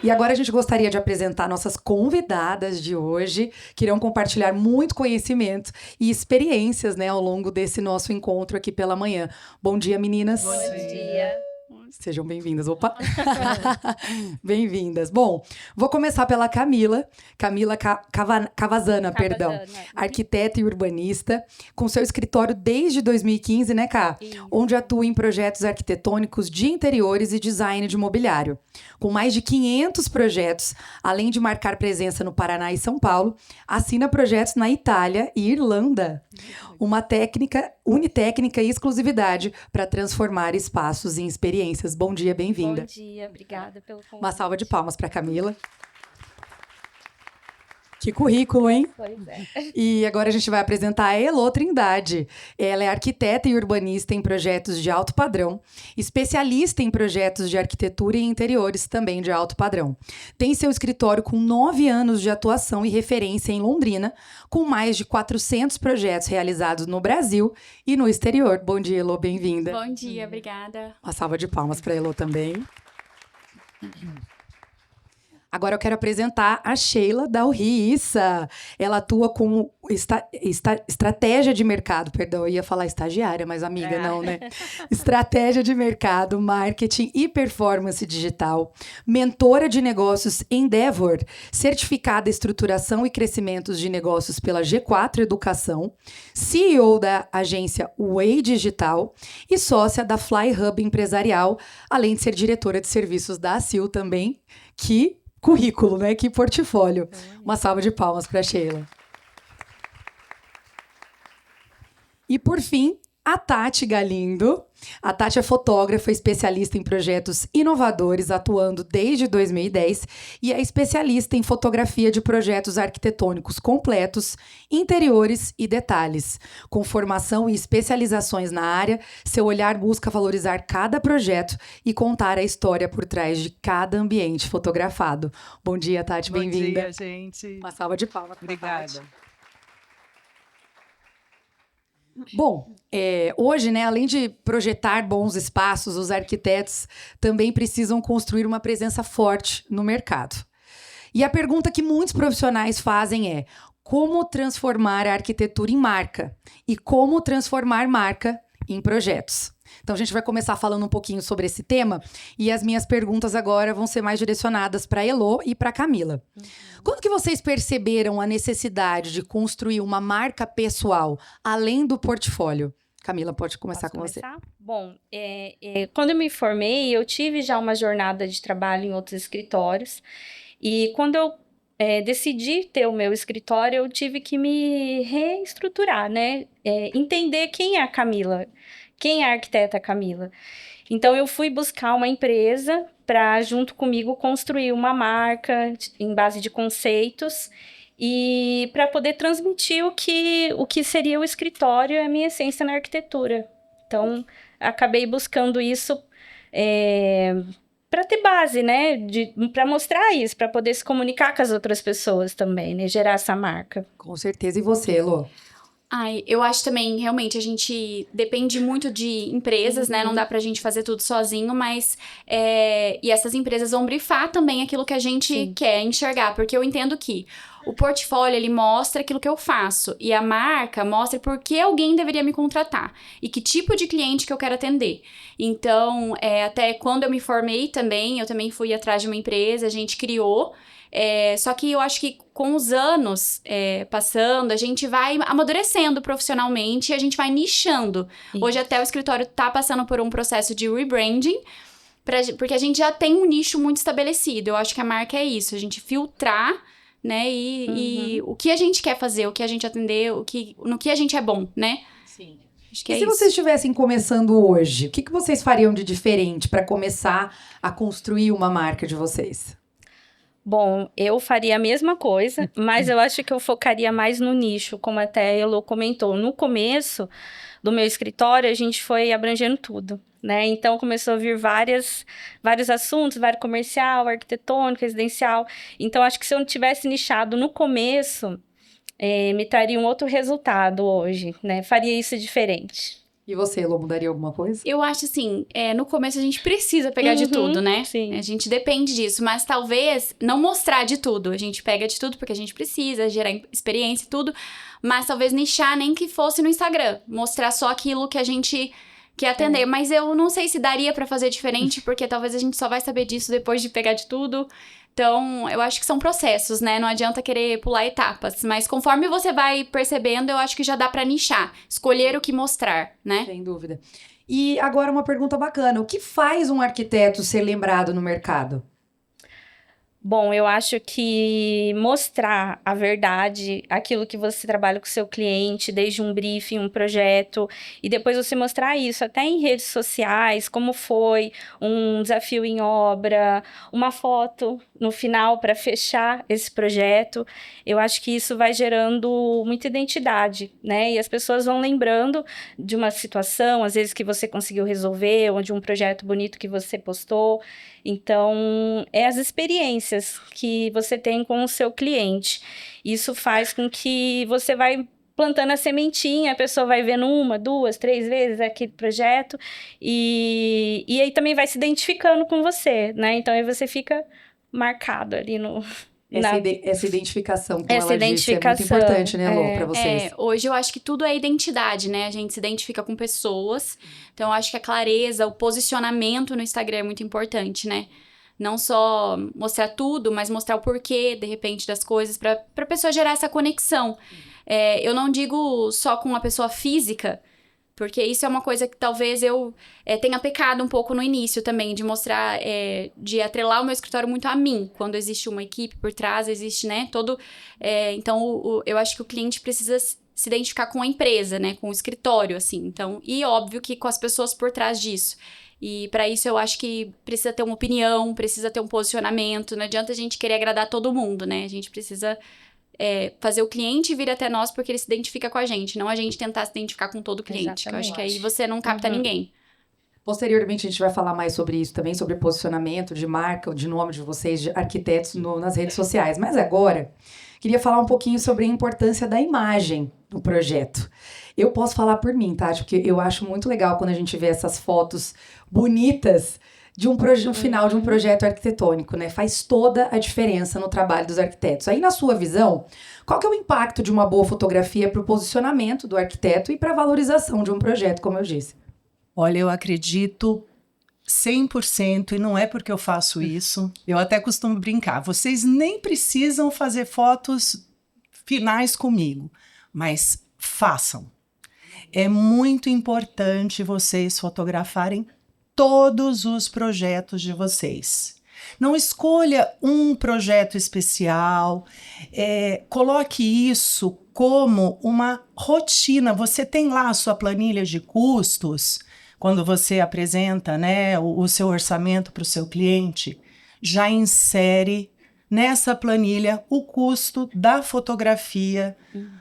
E agora a gente gostaria de apresentar nossas convidadas de hoje, que irão compartilhar muito conhecimento e experiências, né, ao longo desse nosso encontro aqui pela manhã. Bom dia, meninas. Bom dia. Sejam bem-vindas. Opa! Bem-vindas. Bom, vou começar pela Camila. Camila Cavazana, perdão. Arquiteta e urbanista, com seu escritório desde 2015, né, Cá? Isso. Onde atua em projetos arquitetônicos de interiores e design de mobiliário. Com mais de 500 projetos, além de marcar presença no Paraná e São Paulo, assina projetos na Itália e Irlanda. Uma técnica, unitécnica e exclusividade para transformar espaços em experiências. Bom dia, bem-vinda. Bom dia, obrigada pelo convite. Uma salva de palmas para Camila. Que currículo, hein? Pois é. E agora a gente vai apresentar a Elô Trindade. Ela é arquiteta e urbanista em projetos de alto padrão, especialista em projetos de arquitetura e interiores também de alto padrão. Tem seu escritório com 9 anos de atuação e referência em Londrina, com mais de 400 projetos realizados no Brasil e no exterior. Bom dia, Elô, bem-vinda. Bom dia, obrigada. Uma salva de palmas para a Elô também. Agora eu quero apresentar a Sheila Dalrissa. Ela atua como estratégia de mercado, perdão, eu ia falar estagiária, mas amiga, não, né? Estratégia de mercado, marketing e performance digital, mentora de negócios Endeavor, certificada em estruturação e crescimentos de negócios pela G4 Educação, CEO da agência Way Digital e sócia da Fly Hub Empresarial, além de ser diretora de serviços da ACIL também, que currículo, né? Que portfólio. Uma salva de palmas para a Sheila. E, por fim, a Tati Galindo. A Tati é fotógrafa, especialista em projetos inovadores, atuando desde 2010, e é especialista em fotografia de projetos arquitetônicos completos, interiores e detalhes. Com formação e especializações na área, seu olhar busca valorizar cada projeto e contar a história por trás de cada ambiente fotografado. Bom dia, Tati, bem-vinda. Bom dia, gente. Uma salva de palmas. Obrigada. Bom, hoje, né, além de projetar bons espaços, os arquitetos também precisam construir uma presença forte no mercado. E a pergunta que muitos profissionais fazem é: como transformar a arquitetura em marca? E como transformar marca em projetos? Então, a gente vai começar falando um pouquinho sobre esse tema, e as minhas perguntas agora vão ser mais direcionadas para a Elô e para a Camila. Quando que vocês perceberam a necessidade de construir uma marca pessoal, além do portfólio? Camila, pode começar com você. Bom, quando eu me formei, eu tive já uma jornada de trabalho em outros escritórios, e quando eu decidi ter o meu escritório, eu tive que me reestruturar, né? Entender quem é a Camila. Quem é a arquiteta Camila? Então, eu fui buscar uma empresa para, junto comigo, construir uma marca em base de conceitos e para poder transmitir o que seria o escritório e a minha essência na arquitetura. Então, acabei buscando isso para ter base, né? Para mostrar isso, para poder se comunicar com as outras pessoas também, né? Gerar essa marca. Com certeza. E você, Elô? Eu acho também, realmente, a gente depende muito de empresas, né? Não dá pra gente fazer tudo sozinho, mas... e essas empresas vão brifar também aquilo que a gente quer enxergar. Porque eu entendo que o portfólio, ele mostra aquilo que eu faço. E a marca mostra por que alguém deveria me contratar. E que tipo de cliente que eu quero atender. Então, até quando eu me formei também, eu também fui atrás de uma empresa, a gente criou... só que eu acho que com os anos passando, a gente vai amadurecendo profissionalmente e a gente vai nichando. Isso. Hoje até o escritório tá passando por um processo de rebranding, porque a gente já tem um nicho muito estabelecido. Eu acho que a marca é isso, a gente filtrar, né, e o que a gente quer fazer, o que a gente atender, no que a gente é bom, né? Sim. Acho que se vocês estivessem começando hoje, o que vocês fariam de diferente para começar a construir uma marca de vocês? Bom, eu faria a mesma coisa, mas eu acho que eu focaria mais no nicho, como até a Elô comentou. No começo do meu escritório, a gente foi abrangendo tudo, né? Então, começou a vir vários assuntos, vários comercial, arquitetônico, residencial. Então, acho que se eu não tivesse nichado no começo, me traria um outro resultado hoje, né? Faria isso diferente. E você, Elô, mudaria alguma coisa? Eu acho assim, no começo a gente precisa pegar de tudo, né? Sim. A gente depende disso, mas talvez não mostrar de tudo. A gente pega de tudo porque a gente precisa gerar experiência e tudo, mas talvez nichar nem que fosse no Instagram, mostrar só aquilo que a gente quer atender. Mas eu não sei se daria pra fazer diferente, porque talvez a gente só vai saber disso depois de pegar de tudo. Então, eu acho que são processos, né? Não adianta querer pular etapas. Mas conforme você vai percebendo, eu acho que já dá pra nichar. Escolher o que mostrar, né? Sem dúvida. E agora uma pergunta bacana. O que faz um arquiteto ser lembrado no mercado? Bom, eu acho que mostrar a verdade, aquilo que você trabalha com o seu cliente, desde um briefing, um projeto, e depois você mostrar isso até em redes sociais, como foi um desafio em obra, uma foto no final para fechar esse projeto. Eu acho que isso vai gerando muita identidade, né? E as pessoas vão lembrando de uma situação, às vezes que você conseguiu resolver, ou de um projeto bonito que você postou. Então, é as experiências que você tem com o seu cliente. Isso faz com que você vai plantando a sementinha, a pessoa vai vendo 1, 2, 3 vezes aquele projeto e aí também vai se identificando com você, né? Então, aí você fica marcado ali no... Essa identificação, como Essa ela disse, é muito identificação, importante, né, Lô, pra vocês? Hoje eu acho que tudo é identidade, né? A gente se identifica com pessoas. Então, eu acho que a clareza, o posicionamento no Instagram é muito importante, né? Não só mostrar tudo, mas mostrar o porquê, de repente, das coisas, pra pessoa gerar essa conexão. Eu não digo só com a pessoa física, porque isso é uma coisa que talvez eu tenha pecado um pouco no início também, de mostrar, de atrelar o meu escritório muito a mim. Quando existe uma equipe por trás, existe, né, todo... então, eu acho que o cliente precisa se identificar com a empresa, né, com o escritório, assim. Então, e óbvio que com as pessoas por trás disso. E para isso eu acho que precisa ter uma opinião, precisa ter um posicionamento. Não adianta a gente querer agradar todo mundo, né? A gente precisa... fazer o cliente vir até nós porque ele se identifica com a gente, não a gente tentar se identificar com todo cliente. Que eu acho que aí você não capta ninguém. Posteriormente, a gente vai falar mais sobre isso também, sobre posicionamento de marca, de nome de vocês, de arquitetos nas redes sociais. Mas agora, queria falar um pouquinho sobre a importância da imagem no projeto. Eu posso falar por mim, tá? Porque eu acho muito legal quando a gente vê essas fotos bonitas de um final de um projeto arquitetônico, né? Faz toda a diferença no trabalho dos arquitetos. Aí, na sua visão, qual que é o impacto de uma boa fotografia para o posicionamento do arquiteto e para a valorização de um projeto, como eu disse? Olha, eu acredito 100%, e não é porque eu faço isso. Eu até costumo brincar. Vocês nem precisam fazer fotos finais comigo, mas façam. É muito importante vocês fotografarem todos os projetos de vocês. Não escolha um projeto especial, coloque isso como uma rotina. Você tem lá a sua planilha de custos, quando você apresenta, né, o seu orçamento para o seu cliente, já insere nessa planilha o custo da fotografia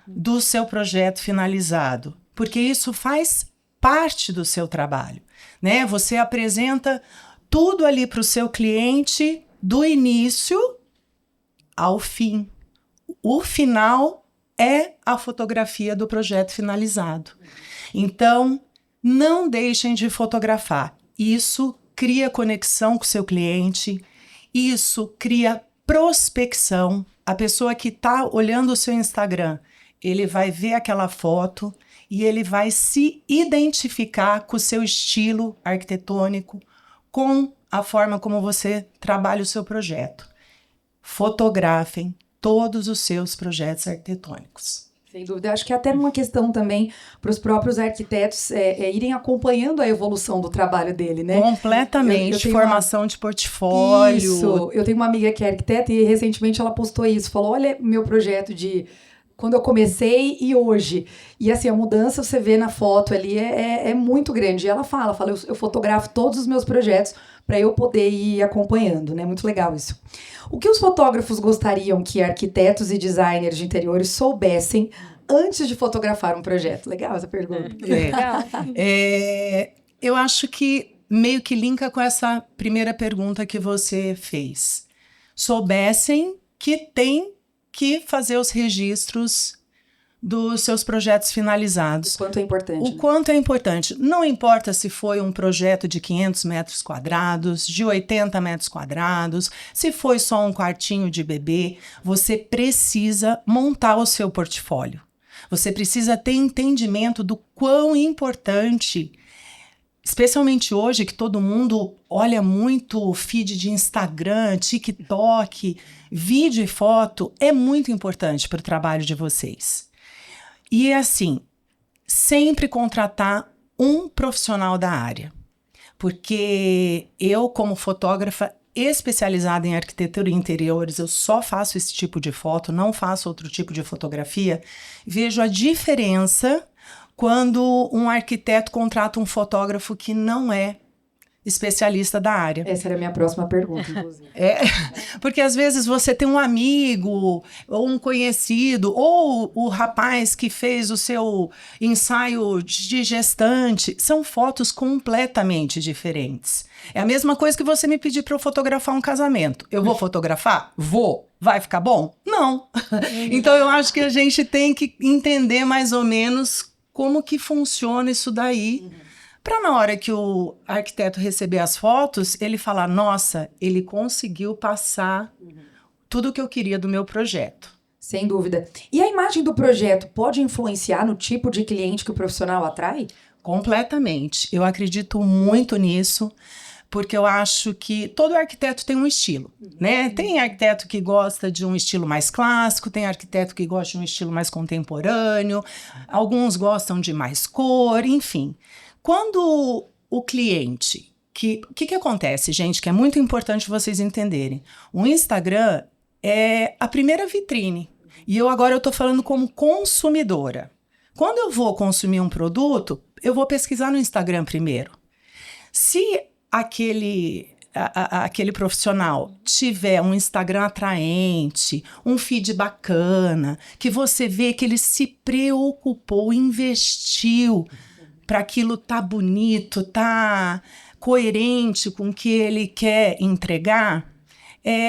do seu projeto finalizado, porque isso faz parte do seu trabalho, né? Você apresenta tudo ali para o seu cliente do início ao fim. O final é a fotografia do projeto finalizado. Então, não deixem de fotografar. Isso cria conexão com o seu cliente, isso cria prospecção. A pessoa que está olhando o seu Instagram, ele vai ver aquela foto e ele vai se identificar com o seu estilo arquitetônico, com a forma como você trabalha o seu projeto. Fotografem todos os seus projetos arquitetônicos. Sem dúvida. Acho que é até uma questão também para os próprios arquitetos irem acompanhando a evolução do trabalho dele, né? Completamente. Formação de portfólio. Isso. Eu tenho uma amiga que é arquiteta e recentemente ela postou isso. Falou, olha meu projeto de quando eu comecei e hoje. E assim, a mudança você vê na foto ali é muito grande. E ela fala eu fotografo todos os meus projetos para eu poder ir acompanhando, né? Muito legal isso. O que os fotógrafos gostariam que arquitetos e designers de interiores soubessem antes de fotografar um projeto? Legal essa pergunta. Legal. Eu acho que meio que linka com essa primeira pergunta que você fez. Soubessem que tem que fazer os registros dos seus projetos finalizados. O quanto é importante. O quanto é importante. Não importa se foi um projeto de 500 metros quadrados, de 80 metros quadrados, se foi só um quartinho de bebê, você precisa montar o seu portfólio. Você precisa ter entendimento do quão importante, especialmente hoje que todo mundo olha muito o feed de Instagram, TikTok, vídeo e foto, é muito importante para o trabalho de vocês. E assim, sempre contratar um profissional da área. Porque eu, como fotógrafa especializada em arquitetura e interiores, eu só faço esse tipo de foto, não faço outro tipo de fotografia, vejo a diferença quando um arquiteto contrata um fotógrafo que não é especialista da área. Essa era a minha próxima pergunta, inclusive. Porque às vezes você tem um amigo, ou um conhecido, ou o rapaz que fez o seu ensaio de gestante. São fotos completamente diferentes. É a mesma coisa que você me pedir para eu fotografar um casamento. Eu vou fotografar? Vou. Vai ficar bom? Não. Então eu acho que a gente tem que entender mais ou menos como que funciona isso daí. Para na hora que o arquiteto receber as fotos, ele falar, nossa, ele conseguiu passar tudo o que eu queria do meu projeto. Sem dúvida. E a imagem do projeto pode influenciar no tipo de cliente que o profissional atrai? Completamente. Eu acredito muito nisso, porque eu acho que todo arquiteto tem um estilo, né? Tem arquiteto que gosta de um estilo mais clássico, tem arquiteto que gosta de um estilo mais contemporâneo, alguns gostam de mais cor, enfim. Quando o cliente... O que acontece, gente, que é muito importante vocês entenderem. O Instagram é a primeira vitrine. E agora eu estou falando como consumidora. Quando eu vou consumir um produto, eu vou pesquisar no Instagram primeiro. Se aquele profissional tiver um Instagram atraente, um feed bacana, que você vê que ele se preocupou, investiu para aquilo tá bonito, tá coerente com o que ele quer entregar,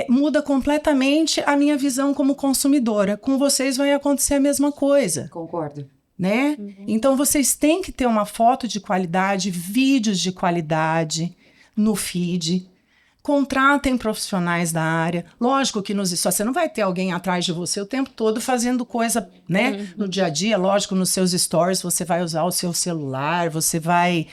muda completamente a minha visão como consumidora. Com vocês vai acontecer a mesma coisa. Concordo. Né? Então, vocês têm que ter uma foto de qualidade, vídeos de qualidade no feed. Contratem profissionais da área. Lógico que você não vai ter alguém atrás de você o tempo todo fazendo coisa, né? No dia a dia, lógico, nos seus stories você vai usar o seu celular, você vai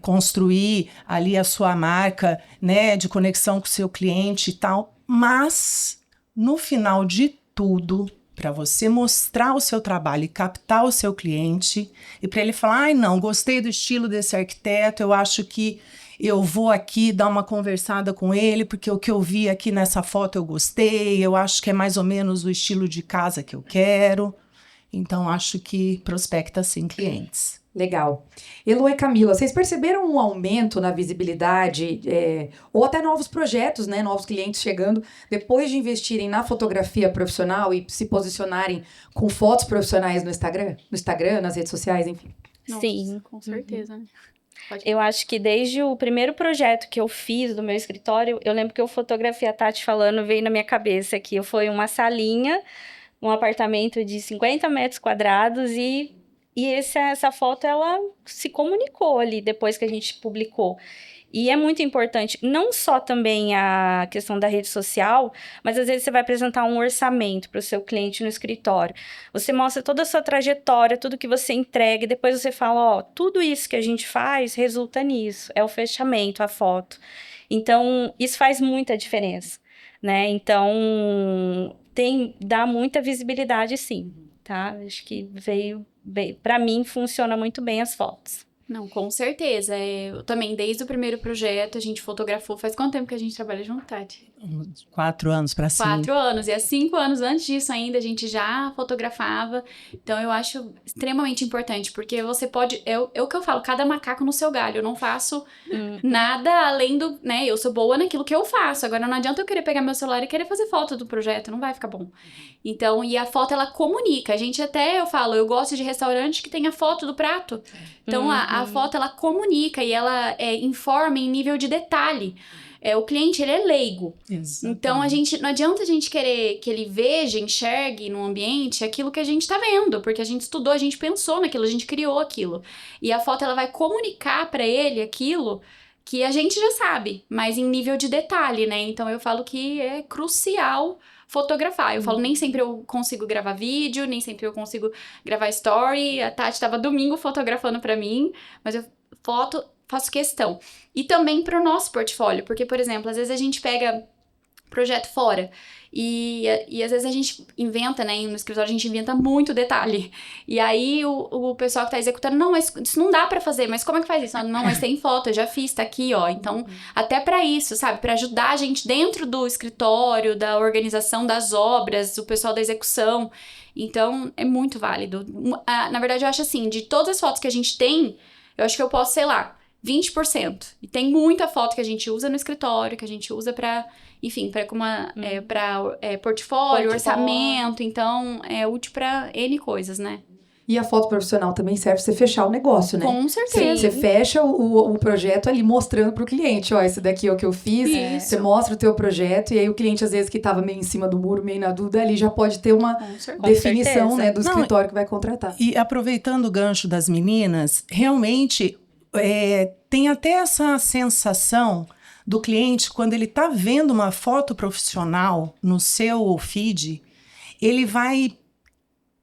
construir ali a sua marca, né? De conexão com o seu cliente e tal. Mas, no final de tudo, para você mostrar o seu trabalho e captar o seu cliente, e para ele falar, ai não, gostei do estilo desse arquiteto, eu acho que eu vou aqui dar uma conversada com ele, porque o que eu vi aqui nessa foto eu gostei, eu acho que é mais ou menos o estilo de casa que eu quero. Então, acho que prospecta sim clientes. Legal. Elo e Camila, vocês perceberam um aumento na visibilidade, ou até novos projetos, né, novos clientes chegando, depois de investirem na fotografia profissional e se posicionarem com fotos profissionais no Instagram, nas redes sociais, enfim? Nossa, Sim. com certeza. Eu acho que desde o primeiro projeto que eu fiz do meu escritório, eu lembro que eu fotografei a Tati falando, veio na minha cabeça que foi uma salinha, um apartamento de 50 metros quadrados e essa foto, ela se comunicou ali depois que a gente publicou. E é muito importante, não só também a questão da rede social, mas às vezes você vai apresentar um orçamento para o seu cliente no escritório. Você mostra toda a sua trajetória, tudo que você entrega, e depois você fala, ó, tudo isso que a gente faz resulta nisso, é o fechamento, a foto. Então, isso faz muita diferença, né? Então, dá muita visibilidade, sim, tá? Acho que para mim, funciona muito bem as fotos. Não, com certeza. Eu também, desde o primeiro projeto, a gente fotografou. Faz quanto tempo que a gente trabalha junto, Tati? 4 anos para cima. 4 anos. E há 5 anos antes disso ainda, a gente já fotografava. Então, eu acho extremamente importante, porque você pode... É o que eu falo, cada macaco no seu galho. Eu não faço nada além do... né? Eu sou boa naquilo que eu faço. Agora, não adianta eu querer pegar meu celular e querer fazer foto do projeto. Não vai ficar bom. Então, e a foto, ela comunica. A gente até, eu falo, eu gosto de restaurante que tem a foto do prato. Então, a foto, ela comunica e ela informa em nível de detalhe. o cliente, ele é leigo. Exatamente. Então, não adianta a gente querer que ele veja, enxergue no ambiente aquilo que a gente tá vendo, porque a gente estudou, a gente pensou naquilo, a gente criou aquilo. E a foto, ela vai comunicar para ele aquilo que a gente já sabe, mas em nível de detalhe, né? Então, eu falo que é crucial fotografar. Eu falo, nem sempre eu consigo gravar vídeo, nem sempre eu consigo gravar story. A Tati tava domingo fotografando pra mim, mas eu faço questão. E também pro nosso portfólio, porque, por exemplo, às vezes a gente pega projeto fora e às vezes a gente inventa, né, no escritório a gente inventa muito detalhe. E aí o pessoal que tá executando, não, mas isso não dá pra fazer, mas como é que faz isso? Não, mas tem foto, eu já fiz, tá aqui, ó. Então, até pra isso, sabe, pra ajudar a gente dentro do escritório, da organização das obras, o pessoal da execução. Então, é muito válido. Na verdade, eu acho assim, de todas as fotos que a gente tem, eu acho que eu posso, sei lá, 20%. E tem muita foto que a gente usa no escritório, que a gente usa pra, enfim, pra portfólio, orçamento. Então, é útil pra N coisas, né? E a foto profissional também serve pra você fechar o negócio, né? Com certeza. Você fecha o projeto ali mostrando pro cliente, ó, esse daqui é o que eu fiz. Isso. Você mostra o teu projeto e aí o cliente, às vezes, que tava meio em cima do muro, meio na dúvida, ali já pode ter uma definição, né, do escritório que vai contratar. E aproveitando o gancho das meninas, realmente tem até essa sensação do cliente, quando ele está vendo uma foto profissional no seu feed, ele vai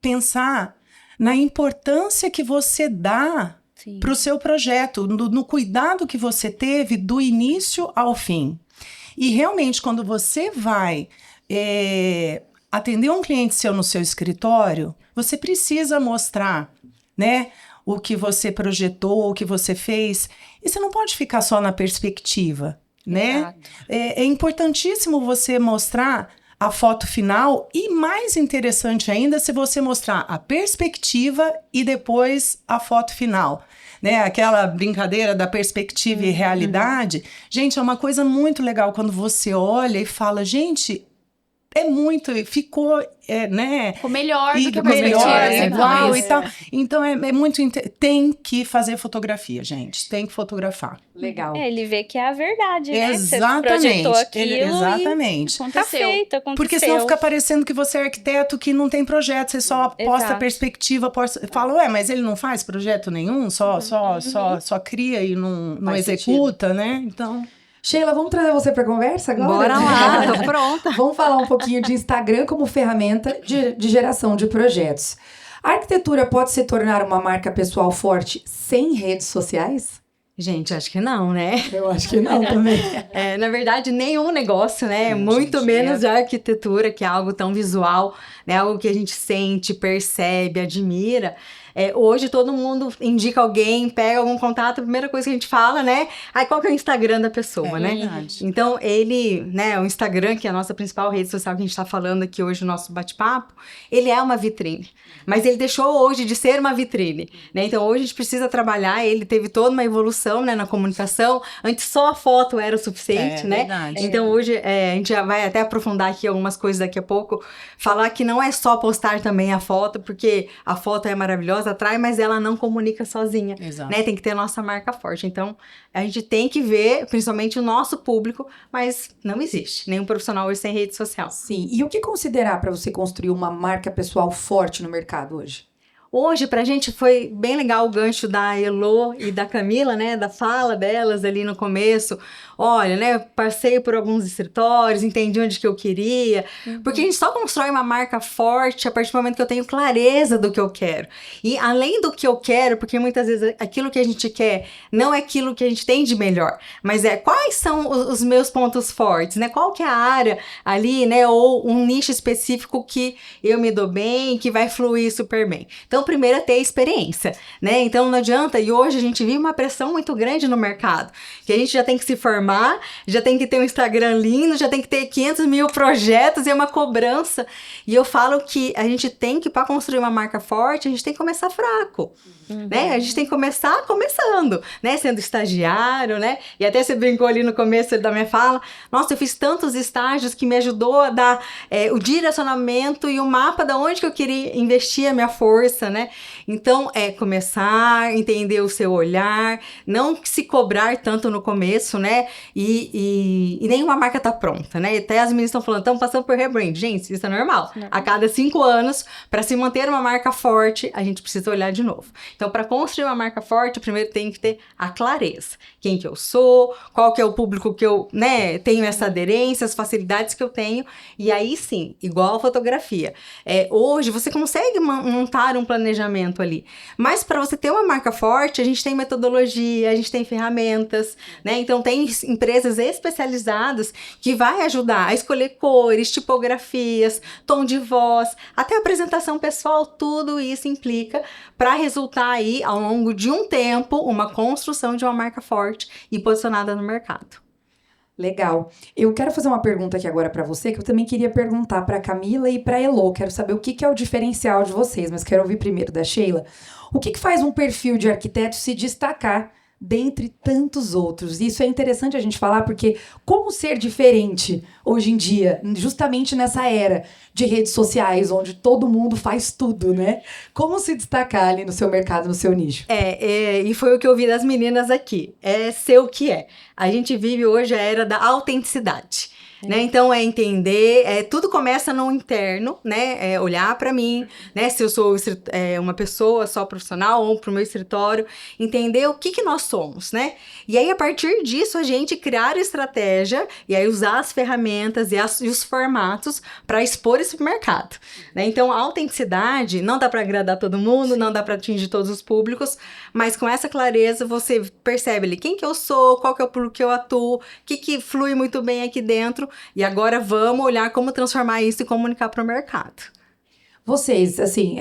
pensar na importância que você dá para o seu projeto, no cuidado que você teve do início ao fim. E realmente, quando você vai atender um cliente seu no seu escritório, você precisa mostrar, né, o que você projetou, o que você fez. E você não pode ficar só na perspectiva, né? É importantíssimo você mostrar a foto final e, mais interessante ainda, se você mostrar a perspectiva e depois a foto final. Né? Aquela brincadeira da perspectiva e realidade. Gente, é uma coisa muito legal quando você olha e fala, gente, ficou, né? Ficou melhor do que a melhor, perspectiva. igual e tal. Então, é muito... Tem que fazer fotografia, gente. Tem que fotografar. Legal. Ele vê que é a verdade, né? Exatamente. Você projetou aquilo exatamente. e tá feito, aconteceu. Porque senão fica parecendo que você é arquiteto que não tem projeto, você só posta perspectiva, fala, mas ele não faz projeto nenhum, só cria e não executa, né? Então... Sheila, vamos trazer você para conversa agora? Bora lá, tô pronta. Vamos falar um pouquinho de Instagram como ferramenta de geração de projetos. A arquitetura pode se tornar uma marca pessoal forte sem redes sociais? Gente, acho que não, né? Eu acho que não também. Na verdade, nenhum negócio, né? Muito menos a arquitetura, que é algo tão visual, né? Algo que a gente sente, percebe, admira. Hoje todo mundo indica alguém, pega algum contato, a primeira coisa que a gente fala, né? Aí qual que é o Instagram da pessoa, né? Verdade. Então o Instagram, que é a nossa principal rede social que a gente tá falando aqui hoje no nosso bate-papo, ele é uma vitrine. Mas ele deixou hoje de ser uma vitrine, né? Então hoje a gente precisa trabalhar, ele teve toda uma evolução, né, na comunicação. Antes só a foto era o suficiente, né? Verdade. Então hoje a gente já vai até aprofundar aqui algumas coisas daqui a pouco, falar que não é só postar também a foto, porque a foto é maravilhosa, atrai, mas ela não comunica sozinha. Exato. Né? Tem que ter a nossa marca forte. Então, a gente tem que ver, principalmente o nosso público, mas não existe nenhum profissional hoje sem rede social. Sim. E o que considerar para você construir uma marca pessoal forte no mercado hoje? Hoje, pra gente, foi bem legal o gancho da Elô e da Camila, né? Da fala delas ali no começo. Olha, né? Passei por alguns escritórios, entendi onde que eu queria. Porque a gente só constrói uma marca forte a partir do momento que eu tenho clareza do que eu quero. E além do que eu quero, porque muitas vezes aquilo que a gente quer não é aquilo que a gente tem de melhor. Mas quais são os meus pontos fortes, né? Qual que é a área ali, né? Ou um nicho específico que eu me dou bem, que vai fluir super bem. Então, primeiro é ter experiência, né? Então, não adianta, e hoje a gente vive uma pressão muito grande no mercado, que a gente já tem que se formar, já tem que ter um Instagram lindo, já tem que ter 500 mil projetos, e é uma cobrança. E eu falo que a gente tem que, para construir uma marca forte, a gente tem que começar fraco, né? A gente tem que começar começando, né? Sendo estagiário, né? E até você brincou ali no começo da minha fala, nossa, eu fiz tantos estágios que me ajudou a dar o direcionamento e o mapa de onde que eu queria investir a minha força, né? Então, é começar, entender o seu olhar, não se cobrar tanto no começo, né? E nenhuma marca tá pronta, né? Até as meninas estão falando, estamos passando por rebrand. Gente, isso é normal. A cada 5 anos, para se manter uma marca forte, a gente precisa olhar de novo. Então, para construir uma marca forte, primeiro tem que ter a clareza. Quem que eu sou, qual que é o público que eu, né, tenho essa aderência, as facilidades que eu tenho. E aí sim, igual a fotografia. Hoje você consegue montar um planejamento ali. Mas para você ter uma marca forte, a gente tem metodologia, a gente tem ferramentas, né? Então tem empresas especializadas que vai ajudar a escolher cores, tipografias, tom de voz, até apresentação pessoal, tudo isso implica para resultar aí, ao longo de um tempo, uma construção de uma marca forte e posicionada no mercado. Legal. Eu quero fazer uma pergunta aqui agora para você, que eu também queria perguntar para Camila e para Elô. Quero saber o que é o diferencial de vocês, mas quero ouvir primeiro da Sheila. O que faz um perfil de arquiteto se destacar dentre tantos outros? Isso é interessante a gente falar, porque como ser diferente hoje em dia, justamente nessa era de redes sociais, onde todo mundo faz tudo, né? Como se destacar ali no seu mercado, no seu nicho? E foi o que eu vi das meninas aqui. É ser o que é. A gente vive hoje a era da autenticidade. Né? Então, entender, tudo começa no interno, né? Olhar para mim, né? Se eu sou uma pessoa só profissional ou para o meu escritório, entender o que nós somos, né? E aí, a partir disso, a gente criar estratégia e aí usar as ferramentas e os formatos para expor esse mercado, né? Então, a autenticidade não dá para agradar todo mundo, não dá para atingir todos os públicos, mas com essa clareza você percebe ali quem que eu sou, qual que é o público que eu atuo, o que flui muito bem aqui dentro. E agora vamos olhar como transformar isso e comunicar para o mercado. Vocês, assim,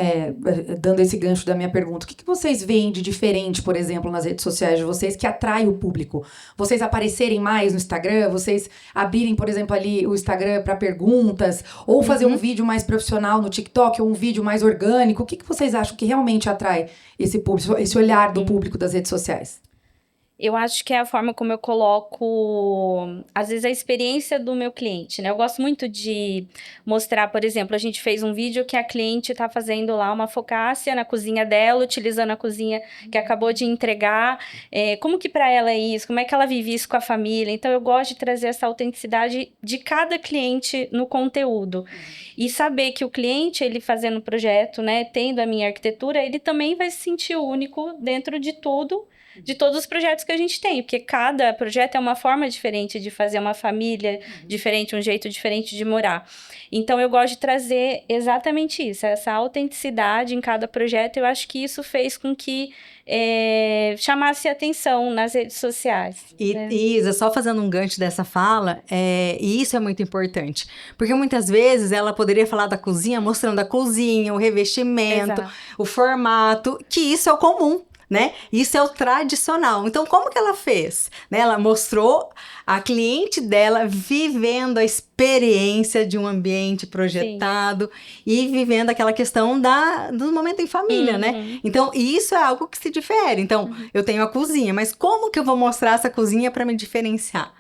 dando esse gancho da minha pergunta, o que vocês veem de diferente, por exemplo, nas redes sociais de vocês que atrai o público? Vocês aparecerem mais no Instagram? Vocês abrirem, por exemplo, ali o Instagram para perguntas? Ou fazer um vídeo mais profissional no TikTok ou um vídeo mais orgânico? O que vocês acham que realmente atrai esse público, esse olhar do público das redes sociais? Eu acho que é a forma como eu coloco, às vezes, a experiência do meu cliente, né? Eu gosto muito de mostrar, por exemplo, a gente fez um vídeo que a cliente tá fazendo lá uma focaccia na cozinha dela, utilizando a cozinha que acabou de entregar. Como que para ela é isso? Como é que ela vive isso com a família? Então, eu gosto de trazer essa autenticidade de cada cliente no conteúdo. E saber que o cliente, ele fazendo o projeto, né, tendo a minha arquitetura, ele também vai se sentir único dentro de tudo, de todos os projetos que a gente tem, porque cada projeto é uma forma diferente de fazer uma família, diferente, um jeito diferente de morar. Então, eu gosto de trazer exatamente isso, essa autenticidade em cada projeto. Eu acho que isso fez com que chamasse atenção nas redes sociais. E Isa, só fazendo um gancho dessa fala, e isso é muito importante, porque muitas vezes ela poderia falar da cozinha, mostrando a cozinha, o revestimento, o formato, que isso é o comum. Né? Isso é o tradicional. Então, como que ela fez? Né? Ela mostrou a cliente dela vivendo a experiência de um ambiente projetado e vivendo aquela questão do momento em família, né? Então, isso é algo que se difere. Então, eu tenho a cozinha, mas como que eu vou mostrar essa cozinha para me diferenciar?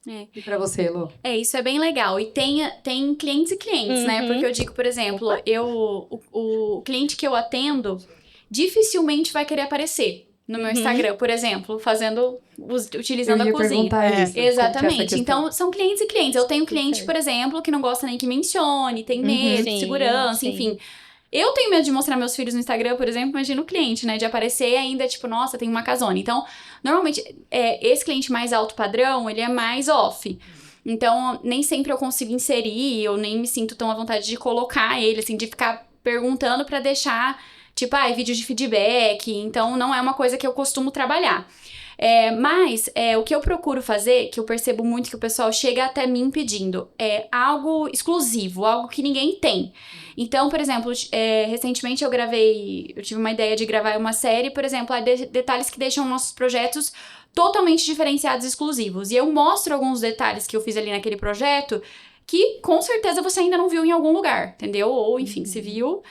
E pra você, Lu? Isso é bem legal. E tem clientes e clientes, né? Porque eu digo, por exemplo, o cliente que eu atendo dificilmente vai querer aparecer no meu Instagram, por exemplo, utilizando a cozinha. Isso, exatamente. Então, são clientes e clientes. Eu tenho cliente, por exemplo, que não gosta nem que mencione, tem medo, segurança, enfim. Eu tenho medo de mostrar meus filhos no Instagram, por exemplo, imagina o cliente, né? De aparecer e ainda, tipo, nossa, tem uma casona. Então, normalmente, esse cliente mais alto padrão, ele é mais off. Então, nem sempre eu consigo inserir, eu nem me sinto tão à vontade de colocar ele, assim, de ficar perguntando pra deixar... Tipo, vídeo de feedback, então não é uma coisa que eu costumo trabalhar. Mas o que eu procuro fazer, que eu percebo muito que o pessoal chega até mim pedindo, é algo exclusivo, algo que ninguém tem. Então, por exemplo, recentemente eu tive uma ideia de gravar uma série, por exemplo, detalhes que deixam nossos projetos totalmente diferenciados e exclusivos. E eu mostro alguns detalhes que eu fiz ali naquele projeto que com certeza você ainda não viu em algum lugar, entendeu? Ou, enfim, se viu,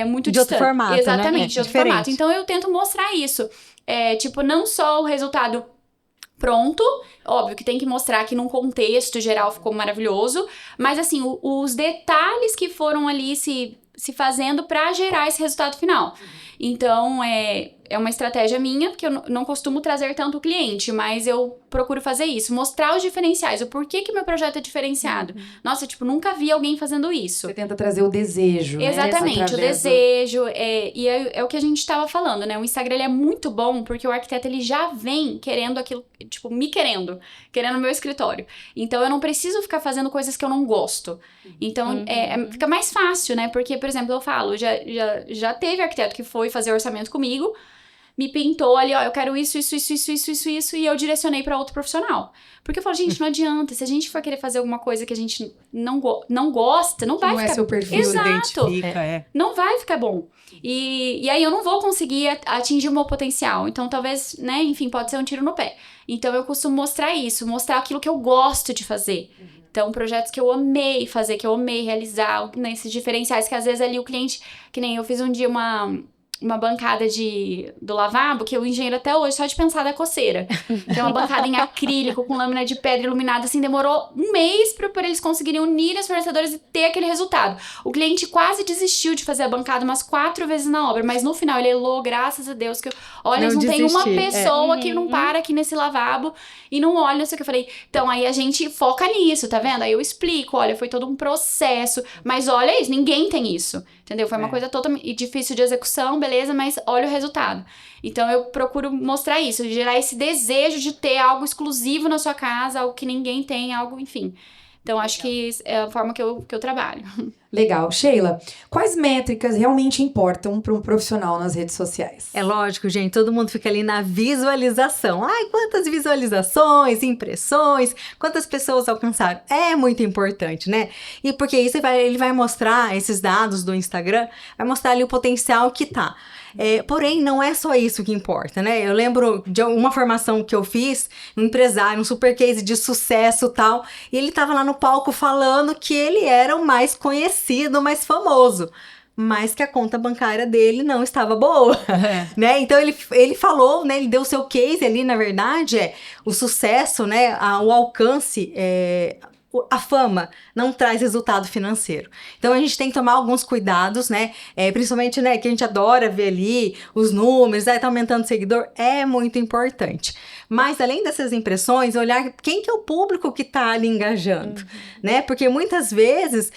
muito de distante. Outro formato, exatamente, né? de outro formato. Então, eu tento mostrar isso. Tipo, não só o resultado pronto, óbvio que tem que mostrar que num contexto geral ficou maravilhoso, mas assim, os detalhes que foram ali se se fazendo para gerar esse resultado final. Então, é uma estratégia minha, porque eu não costumo trazer tanto o cliente, mas eu procuro fazer isso, mostrar os diferenciais, o porquê que meu projeto é diferenciado. Nossa, tipo, nunca vi alguém fazendo isso. Você tenta trazer o desejo, Exatamente, né? o desejo, e é o que a gente estava falando, né? O Instagram, ele é muito bom, porque o arquiteto, ele já vem querendo aquilo, tipo, me querendo o meu escritório. Então, eu não preciso ficar fazendo coisas que eu não gosto. Então, fica mais fácil, né? Porque, por exemplo, eu falo, já teve arquiteto que foi fazer orçamento comigo, me pintou ali, ó, eu quero isso, e eu direcionei para outro profissional. Porque eu falo, gente, não adianta, se a gente for querer fazer alguma coisa que a gente não gosta, não vai Não ficar... é seu perfil. Exato. Identifica, Não vai ficar bom. E aí eu não vou conseguir atingir o meu potencial. Então, talvez, né, enfim, pode ser um tiro no pé. Então, eu costumo mostrar isso, mostrar aquilo que eu gosto de fazer. Então, projetos que eu amei fazer, que eu amei realizar, né, esses diferenciais que às vezes ali o cliente, que nem eu fiz um dia uma bancada do lavabo, que eu engenheiro até hoje, só de pensar da coceira. Que é uma bancada em acrílico, com lâmina de pedra iluminada, assim, demorou um mês para eles conseguirem unir as fornecedoras e ter aquele resultado. O cliente quase desistiu de fazer a bancada umas 4 vezes na obra, mas no final ele elou, graças a Deus, que olha, não tem uma pessoa que não para aqui nesse lavabo e não olha, não sei o que eu falei. Então, aí a gente foca nisso, tá vendo? Aí eu explico, olha, foi todo um processo, mas olha isso, ninguém tem isso. Entendeu? Foi uma coisa totalmente difícil de execução, beleza, mas olha o resultado. Então, eu procuro mostrar isso, gerar esse desejo de ter algo exclusivo na sua casa, algo que ninguém tem, algo, enfim. Então, acho que é a forma que eu trabalho. Legal. Sheila, quais métricas realmente importam para um profissional nas redes sociais? É lógico, gente, todo mundo fica ali na visualização. Ai, quantas visualizações, impressões, quantas pessoas alcançaram. É muito importante, né? E porque isso ele vai mostrar, esses dados do Instagram, vai mostrar ali o potencial que tá. Porém, não é só isso que importa, né? Eu lembro de uma formação que eu fiz, um empresário, um super case de sucesso e tal, e ele tava lá no palco falando que ele era o mais conhecido, o mais famoso, mas que a conta bancária dele não estava boa, né? Então, ele falou, né? Ele deu o seu case ali, na verdade, o sucesso, né? O alcance, a fama não traz resultado financeiro. Então, a gente tem que tomar alguns cuidados, né? Principalmente, né, que a gente adora ver ali os números, tá aumentando o seguidor, é muito importante. Mas, além dessas impressões, olhar quem que é o público que tá ali engajando, né? Porque muitas vezes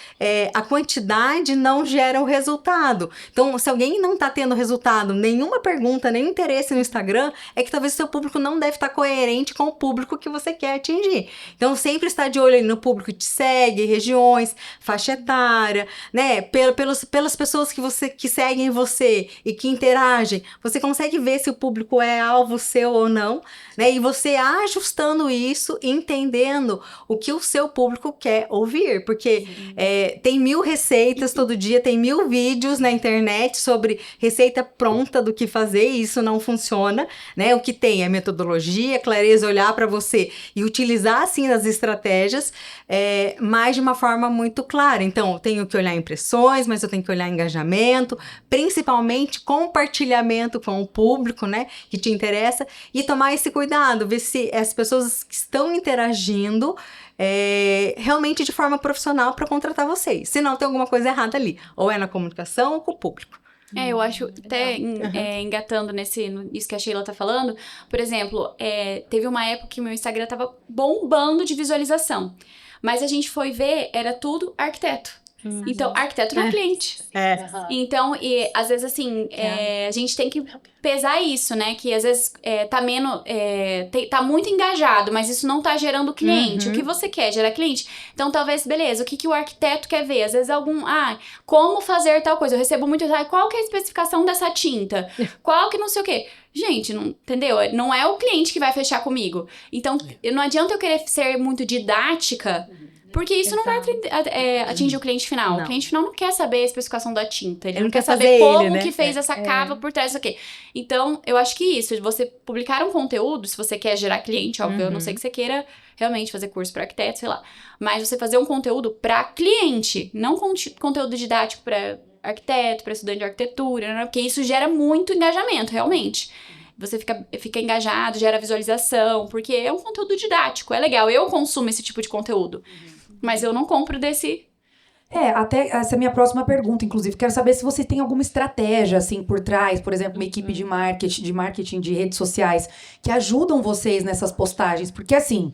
a quantidade não gera o resultado. Então, se alguém não tá tendo resultado, nenhuma pergunta, nenhum interesse no Instagram, é que talvez o seu público não deve estar coerente com o público que você quer atingir. Então, sempre estar de olho ali no público que te segue, regiões, faixa etária, né? Pelas pessoas que seguem você e que interagem, você consegue ver se o público é alvo seu ou não, né? E você ajustando isso, entendendo o que o seu público quer ouvir, porque tem 1000 receitas todo dia, tem 1000 vídeos na internet sobre receita pronta do que fazer, e isso não funciona, né? O que tem é metodologia, clareza, olhar para você e utilizar, assim, as estratégias, mas de uma forma muito clara. Então, eu tenho que olhar impressões, mas eu tenho que olhar engajamento, principalmente compartilhamento com o público, né, que te interessa, e tomar esse cuidado, ver se as pessoas que estão interagindo realmente de forma profissional para contratar vocês. Se não, tem alguma coisa errada ali, ou é na comunicação ou com o público. Eu acho, até engatando nisso que a Sheila tá falando, por exemplo, teve uma época que o meu Instagram tava bombando de visualização, mas a gente foi ver, era tudo arquiteto. Então, arquiteto não é cliente. Então, e às vezes, assim, a gente tem que pesar isso, né? Que às vezes tá muito engajado, mas isso não tá gerando cliente. O que você quer? Gerar cliente? Então, talvez, beleza, o que o arquiteto quer ver? Às vezes como fazer tal coisa? Eu recebo muito, qual que é a especificação dessa tinta? Qual que não sei o quê? Gente, não, entendeu? Não é o cliente que vai fechar comigo. Então, não adianta eu querer ser muito didática, porque isso não vai atingir o cliente final. Não. O cliente final não quer saber a especificação da tinta. Ele não quer saber como que fez essa cava por trás disso aqui. Então, eu acho que isso, você publicar um conteúdo, se você quer gerar cliente, óbvio, eu não sei que você queira realmente fazer curso para arquiteto, sei lá. Mas você fazer um conteúdo para cliente, não conteúdo didático para arquiteto, para estudante de arquitetura, né? Porque isso gera muito engajamento, realmente. Você fica engajado, gera visualização, porque é um conteúdo didático, é legal. Eu consumo esse tipo de conteúdo. Mas eu não compro Até essa é a minha próxima pergunta, inclusive. Quero saber se você tem alguma estratégia, assim, por trás, por exemplo, uma equipe de marketing de redes sociais, que ajudam vocês nessas postagens. Porque, assim,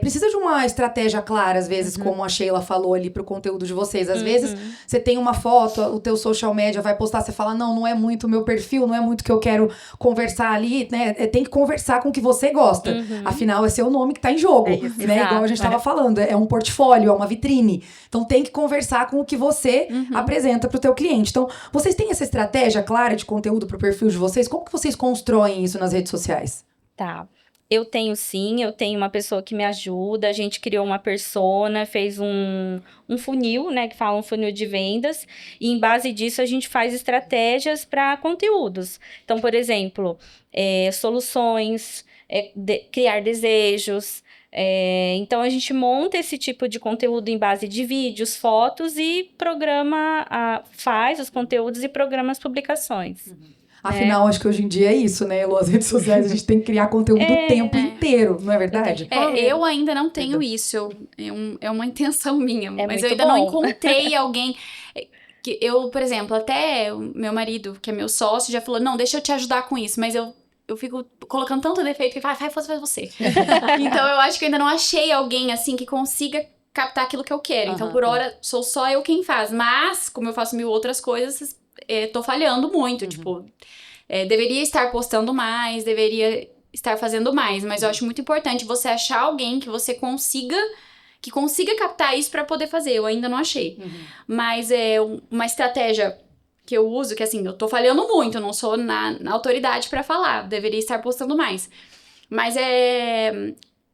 precisa de uma estratégia clara, às vezes, como a Sheila falou ali pro conteúdo de vocês. Às vezes, você tem uma foto, o teu social media vai postar, você fala, não é muito o meu perfil, não é muito o que eu quero conversar ali, né? Tem que conversar com o que você gosta. Afinal, é seu nome que tá em jogo, né? Igual a gente tava falando, é um portfólio, é uma vitrine. Então, tem que conversar com o que você apresenta pro teu cliente. Então, vocês têm essa estratégia clara de conteúdo pro perfil de vocês? Como que vocês constroem isso nas redes sociais? Tá. Eu tenho uma pessoa que me ajuda, a gente criou uma persona, fez um funil, né, que fala um funil de vendas, e em base disso a gente faz estratégias para conteúdos. Então, por exemplo, soluções, criar desejos. Então, a gente monta esse tipo de conteúdo em base de vídeos, fotos e faz os conteúdos e programa as publicações. Afinal, acho que hoje em dia é isso, né, Elo? As redes sociais, a gente tem que criar conteúdo o tempo inteiro, não é verdade? Eu ainda não tenho isso. É uma intenção minha. Mas eu muito ainda não bom. encontrei alguém... que eu, por exemplo, até o meu marido, que é meu sócio, já falou, não, deixa eu te ajudar com isso. Mas eu fico colocando tanto defeito que ele fala, faz você. Então, eu acho que eu ainda não achei alguém, assim, que consiga captar aquilo que eu quero. Então, por hora, sou só eu quem faz. Mas, como eu faço 1000 outras coisas... tô falhando muito, tipo, deveria estar postando mais, deveria estar fazendo mais, mas eu acho muito importante você achar alguém que você consiga captar isso pra poder fazer. Eu ainda não achei, mas uma estratégia que eu uso, que assim, eu tô falhando muito, eu não sou na autoridade pra falar, deveria estar postando mais, mas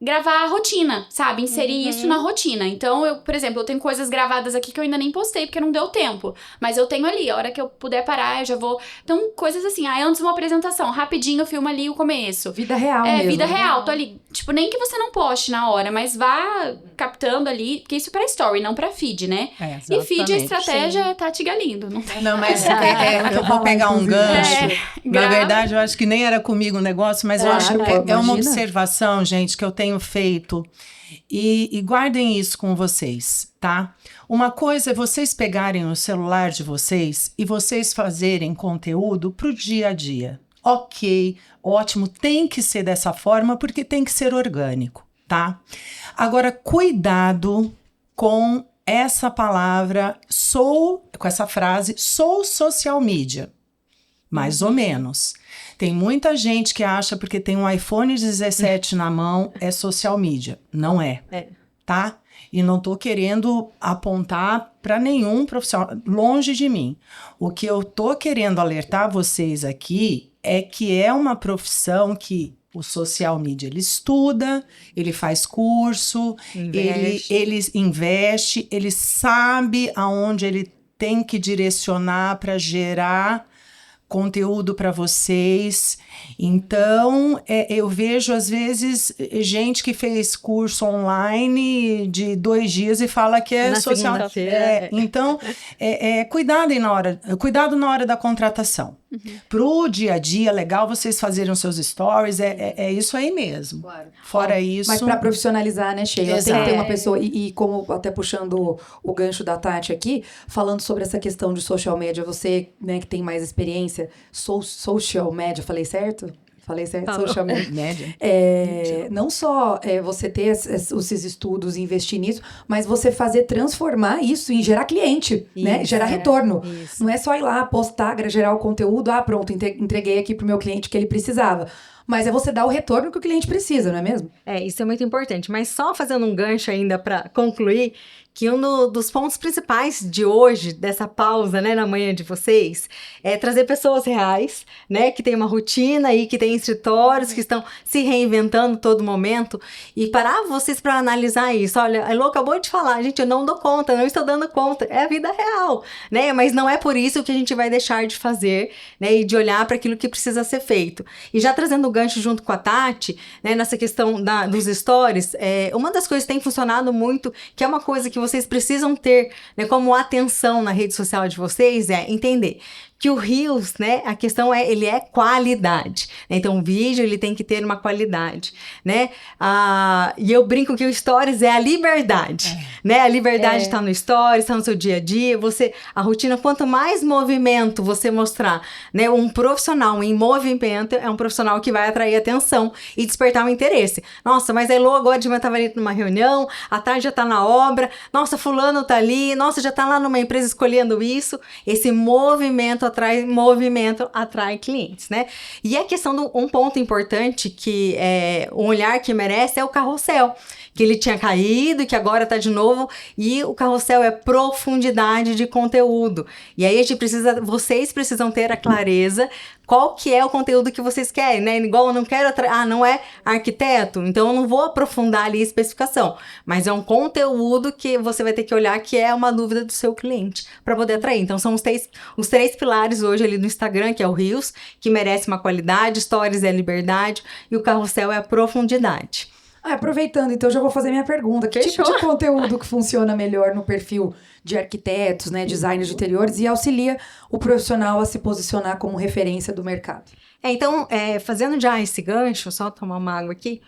gravar a rotina, sabe? Inserir isso na rotina. Então, por exemplo, eu tenho coisas gravadas aqui que eu ainda nem postei, porque não deu tempo. Mas eu tenho ali, a hora que eu puder parar, eu já vou... Então, coisas assim, antes de uma apresentação, rapidinho eu filmo ali o começo. Vida real mesmo. Vida real, tô ali. Tipo, nem que você não poste na hora, mas vá captando ali, porque isso é pra story, não pra feed, né? E feed, a estratégia é Tati Galindo. Não, mas eu vou pegar um gancho. Na verdade, eu acho que nem era comigo o negócio, mas eu acho que é uma observação, gente, que eu tenho feito. E guardem isso com vocês, tá? Uma coisa é vocês pegarem o celular de vocês e vocês fazerem conteúdo pro dia a dia. Ok, ótimo, tem que ser dessa forma porque tem que ser orgânico, tá? Agora, cuidado com essa palavra, com essa frase, sou social media. Mais ou menos. Tem muita gente que acha porque tem um iPhone 17 na mão, é social media. Não é. Tá? E não tô querendo apontar para nenhum profissional, longe de mim. O que eu tô querendo alertar vocês aqui é que é uma profissão que o social media, ele estuda, ele faz curso, ele investe, ele sabe aonde ele tem que direcionar para gerar conteúdo para vocês. Então, eu vejo, às vezes, gente que fez curso online de 2 dias e fala que é social. Então, cuidado na hora da contratação. Pro dia a dia, é legal vocês fazerem os seus stories, é isso aí mesmo. Claro. Fora isso... Mas para profissionalizar, né, Sheila? Exato. Tem que ter uma pessoa, e como até puxando o gancho da Tati aqui, falando sobre essa questão de social media, você, né, que tem mais experiência, social media, falei certo? Falei certo? Social media. Não só você ter esses estudos e investir nisso, mas você transformar isso em gerar cliente, né? Gerar retorno. Isso. Não é só ir lá, postar, gerar o conteúdo, pronto, entreguei aqui pro meu cliente o que ele precisava. Mas é você dar o retorno que o cliente precisa, não é mesmo? Isso é muito importante. Mas só fazendo um gancho ainda para concluir, que um dos pontos principais de hoje, dessa pausa, né, na manhã de vocês, é trazer pessoas reais, né, que tem uma rotina e que tem escritórios, que estão se reinventando todo momento, e parar vocês para analisar isso. Olha, a Elô acabou de falar, gente, eu não dou conta, não estou dando conta, é a vida real, né, mas não é por isso que a gente vai deixar de fazer, né, e de olhar para aquilo que precisa ser feito. E já trazendo o gancho junto com a Tati, né, nessa questão dos stories, uma das coisas que tem funcionado muito, que é uma coisa que vocês precisam ter, né, como atenção na rede social de vocês, é entender que o Reels, né, a questão é, ele é qualidade, né? Então o vídeo, ele tem que ter uma qualidade, né? E eu brinco que o Stories é a liberdade, né? A liberdade está no Stories, está no seu dia a dia, a rotina, quanto mais movimento você mostrar, né? Um profissional em movimento é um profissional que vai atrair atenção e despertar um interesse. Nossa, mas a Elô agora de manhã estava ali numa reunião, à tarde já está na obra, nossa, fulano tá ali, nossa, já está lá numa empresa escolhendo isso. Esse movimento atrai clientes, né? E a questão um ponto importante que um olhar que merece é o carrossel, que ele tinha caído e que agora tá de novo, e o carrossel é profundidade de conteúdo. E aí vocês precisam ter a clareza qual que é o conteúdo que vocês querem, né? Igual eu não quero não é arquiteto, então eu não vou aprofundar ali a especificação, mas é um conteúdo que você vai ter que olhar que é uma dúvida do seu cliente para poder atrair. Então são os três pilares hoje ali no Instagram, que é o Reels, que merece uma qualidade, Stories é a liberdade e o carrossel é a profundidade. Aproveitando, então, já vou fazer minha pergunta. Que Fechou. tipo de conteúdo que funciona melhor no perfil de arquitetos, né, designers de interiores e auxilia o profissional a se posicionar como referência do mercado? Então, fazendo já esse gancho, só tomar uma água aqui.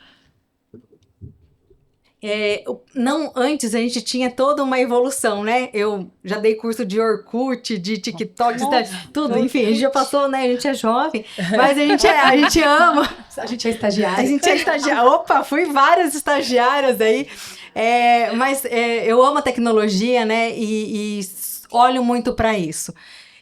Antes a gente tinha toda uma evolução, né? Eu já dei curso de Orkut, de TikTok, tudo, enfim, a gente já passou, né? A gente é jovem, mas a gente ama. A gente é estagiária. A gente é estagiária. Opa, fui várias estagiárias aí. Mas eu amo a tecnologia, né? E olho muito para isso.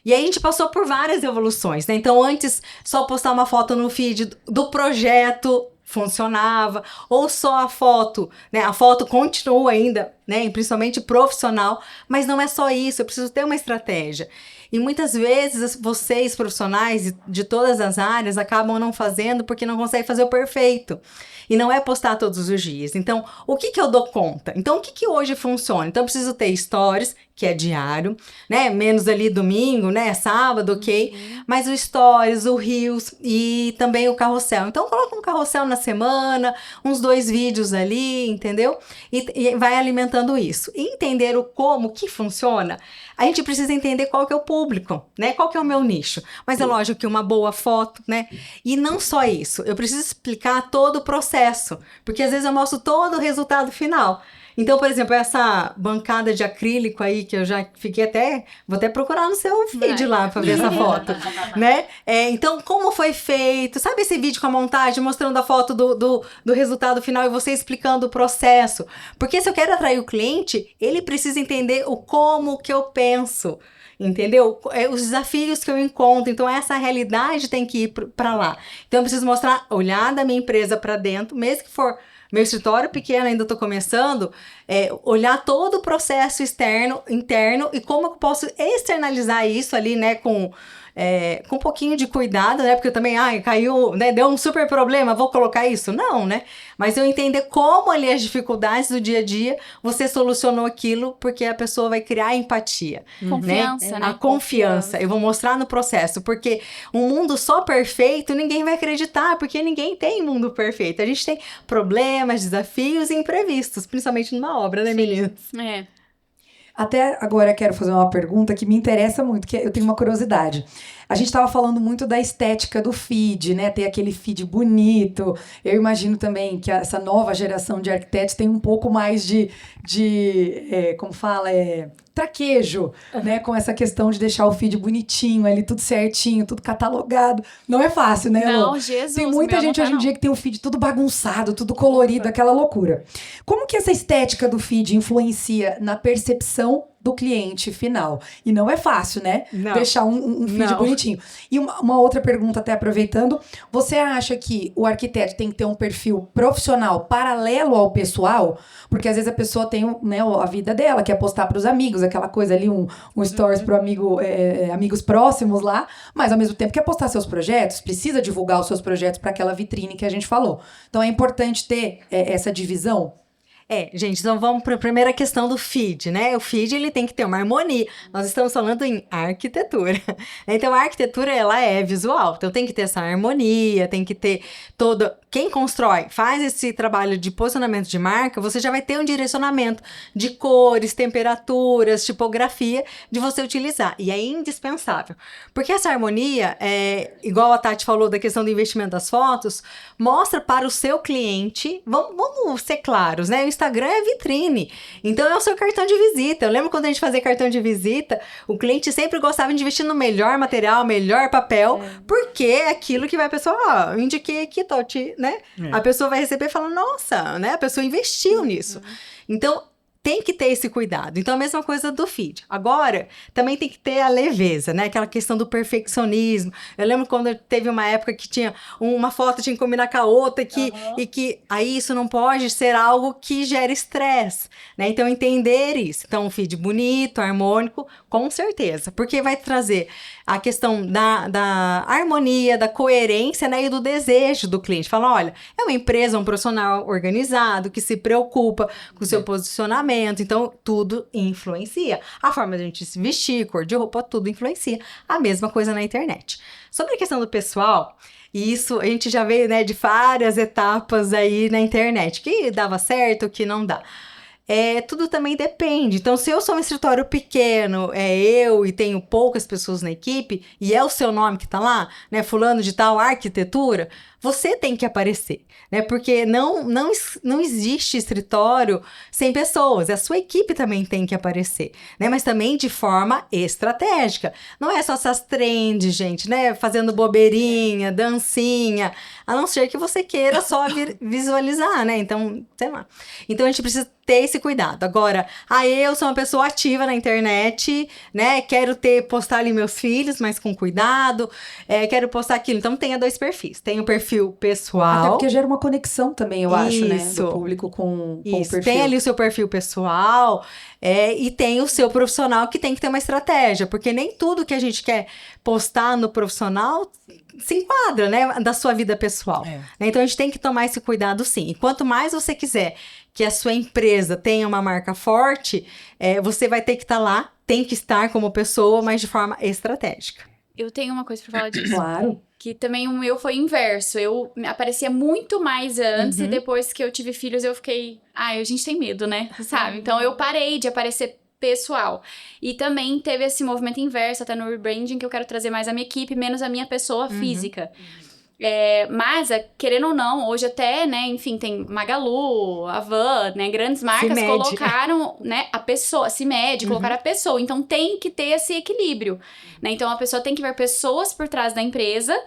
E aí a gente passou por várias evoluções, né? Então, antes, só postar uma foto no feed do projeto funcionava, ou só a foto, né? A foto continua ainda, né? Principalmente profissional, mas não é só isso, eu preciso ter uma estratégia. E muitas vezes vocês, profissionais de todas as áreas, acabam não fazendo porque não conseguem fazer o perfeito. E não é postar todos os dias. Então, o que eu dou conta? Então, o que hoje funciona? Então, eu preciso ter stories, que é diário, né? Menos ali domingo, né? Sábado, ok? Mas o stories, o Reels e também o carrossel. Então, coloca um carrossel na semana, uns 2 vídeos ali, entendeu? E vai alimentando isso. E entender como que funciona, a gente precisa entender qual que é o público, né? Qual que é o meu nicho. Mas é lógico que uma boa foto, né? E não só isso, eu preciso explicar todo o processo, porque às vezes eu mostro todo o resultado final. Então, por exemplo, essa bancada de acrílico aí, que eu já fiquei vou até procurar no seu feed lá para ver essa foto, né? Então, como foi feito? Sabe esse vídeo com a montagem, mostrando a foto do resultado final e você explicando o processo? Porque se eu quero atrair o cliente, ele precisa entender o como que eu penso. Entendeu? Os desafios que eu encontro. Então, essa realidade tem que ir para lá. Então, eu preciso mostrar, olhar da minha empresa para dentro, mesmo que for meu escritório pequeno, ainda estou começando, olhar todo o processo interno e como eu posso externalizar isso ali, né, com um pouquinho de cuidado, né, porque eu também, caiu, né, deu um super problema, vou colocar isso? Não, né, mas eu entender como ali as dificuldades do dia a dia, você solucionou aquilo, porque a pessoa vai criar empatia. Confiança, né? A confiança. Eu vou mostrar no processo, porque um mundo só perfeito, ninguém vai acreditar, porque ninguém tem mundo perfeito. A gente tem problemas, desafios e imprevistos, principalmente numa obra, né, meninas? Até agora eu quero fazer uma pergunta que me interessa muito, que eu tenho uma curiosidade. A gente estava falando muito da estética do feed, né? Ter aquele feed bonito. Eu imagino também que essa nova geração de arquitetos tem um pouco mais como fala, traquejo, né? Com essa questão de deixar o feed bonitinho, ali tudo certinho, tudo catalogado. Não é fácil, né, Elô? Não, Jesus. Tem muita gente hoje em dia que tem o feed tudo bagunçado, tudo colorido, aquela loucura. Como que essa estética do feed influencia na percepção do cliente final? E não é fácil, né? Não. Deixar um feed bonitinho. E uma outra pergunta, até aproveitando. Você acha que o arquiteto tem que ter um perfil profissional paralelo ao pessoal? Porque às vezes a pessoa tem, né, a vida dela, quer postar para os amigos, aquela coisa ali, um stories para amigos próximos lá, mas ao mesmo tempo quer postar seus projetos, precisa divulgar os seus projetos para aquela vitrine que a gente falou. Então é importante ter essa divisão? Gente, então vamos para a primeira questão do feed, né? O feed, ele tem que ter uma harmonia. Nós estamos falando em arquitetura. Então, a arquitetura, ela é visual. Então, tem que ter essa harmonia, tem que ter quem constrói, faz esse trabalho de posicionamento de marca, você já vai ter um direcionamento de cores, temperaturas, tipografia de você utilizar. E é indispensável. Porque essa harmonia, igual a Tati falou da questão do investimento das fotos, mostra para o seu cliente, vamos ser claros, né? O Instagram é vitrine. Então é o seu cartão de visita. Eu lembro quando a gente fazia cartão de visita, o cliente sempre gostava de investir no melhor material, melhor papel, porque é aquilo que vai a pessoa, ó, eu indiquei aqui, Tati, né? A pessoa vai receber e fala, nossa, né? A pessoa investiu nisso. Então, tem que ter esse cuidado. Então, a mesma coisa do feed. Agora, também tem que ter a leveza, né? Aquela questão do perfeccionismo. Eu lembro quando teve uma época que tinha uma foto tinha que combinar com a outra e que aí isso não pode ser algo que gere estresse, né? Então, entender isso. Então, um feed bonito, harmônico, com certeza. Porque vai trazer a questão da harmonia, da coerência, né? E do desejo do cliente. Fala, olha, é uma empresa, um profissional organizado, que se preocupa com o seu posicionamento. Então, tudo influencia. A forma de a gente se vestir, cor de roupa, tudo influencia. A mesma coisa na internet. Sobre a questão do pessoal, isso a gente já veio, né, de várias etapas aí na internet. Que dava certo, que não dá. Tudo também depende. Então, se eu sou um escritório pequeno, eu e tenho poucas pessoas na equipe, e é o seu nome que tá lá, né, fulano de tal arquitetura, você tem que aparecer, né, porque não existe escritório sem pessoas, a sua equipe também tem que aparecer, né, mas também de forma estratégica. Não é só essas trends, gente, né, fazendo bobeirinha, dancinha, a não ser que você queira só visualizar, né, então, sei lá. Então, a gente precisa ter esse cuidado. Agora, eu sou uma pessoa ativa na internet, né? Quero postar ali meus filhos, mas com cuidado. Quero postar aquilo. Então, tenha 2 perfis. Tem o perfil pessoal. Até porque gera uma conexão também, eu acho, né? Isso. Do público com o perfil. Tem ali o seu perfil pessoal e tem o seu profissional que tem que ter uma estratégia. Porque nem tudo que a gente quer postar no profissional se enquadra, né? Da sua vida pessoal. Então, a gente tem que tomar esse cuidado, sim. E quanto mais você quiser que a sua empresa tenha uma marca forte, você vai ter que estar lá, tem que estar como pessoa, mas de forma estratégica. Eu tenho uma coisa pra falar disso. Claro. Que também o meu foi inverso. Eu aparecia muito mais antes e depois que eu tive filhos eu fiquei... a gente tem medo, né? Sabe? Então eu parei de aparecer pessoal. E também teve esse movimento inverso até no rebranding, que eu quero trazer mais a minha equipe, menos a minha pessoa física. Mas, querendo ou não, hoje até, né, enfim, tem Magalu, Havan, né, grandes marcas colocaram, né, a pessoa, CIMED, colocaram a pessoa. Então, tem que ter esse equilíbrio, né? Então, a pessoa tem que ver pessoas por trás da empresa.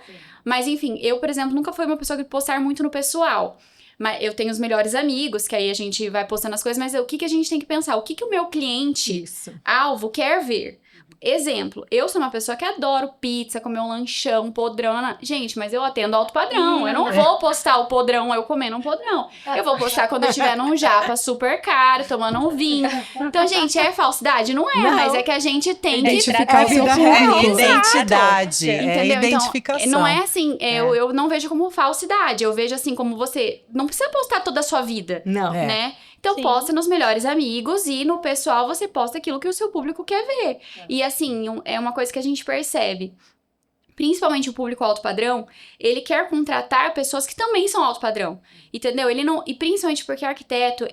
Mas, enfim, eu, por exemplo, nunca fui uma pessoa que postar muito no pessoal. Mas eu tenho os melhores amigos, que aí a gente vai postando as coisas, mas o que a gente tem que pensar? O que o meu cliente alvo quer ver? Exemplo, eu sou uma pessoa que adoro pizza, comer um lanchão, podrão. Gente, mas eu atendo alto padrão. Eu não vou postar o podrão eu comendo um podrão. Eu vou postar quando eu estiver num japa super caro, tomando um vinho. Então, gente, é falsidade? Não é, mas é que a gente tem que... Identificar o seu público. Identidade, entendeu? identificação. Então, não é assim, eu não vejo como falsidade. Eu vejo assim como você não precisa postar toda a sua vida. Não. Né? Então, posta nos melhores amigos e no pessoal você posta aquilo que o seu público quer ver. E assim, é uma coisa que a gente percebe. Principalmente o público alto padrão, ele quer contratar pessoas que também são alto padrão. Entendeu? Ele não, e principalmente porque arquiteto,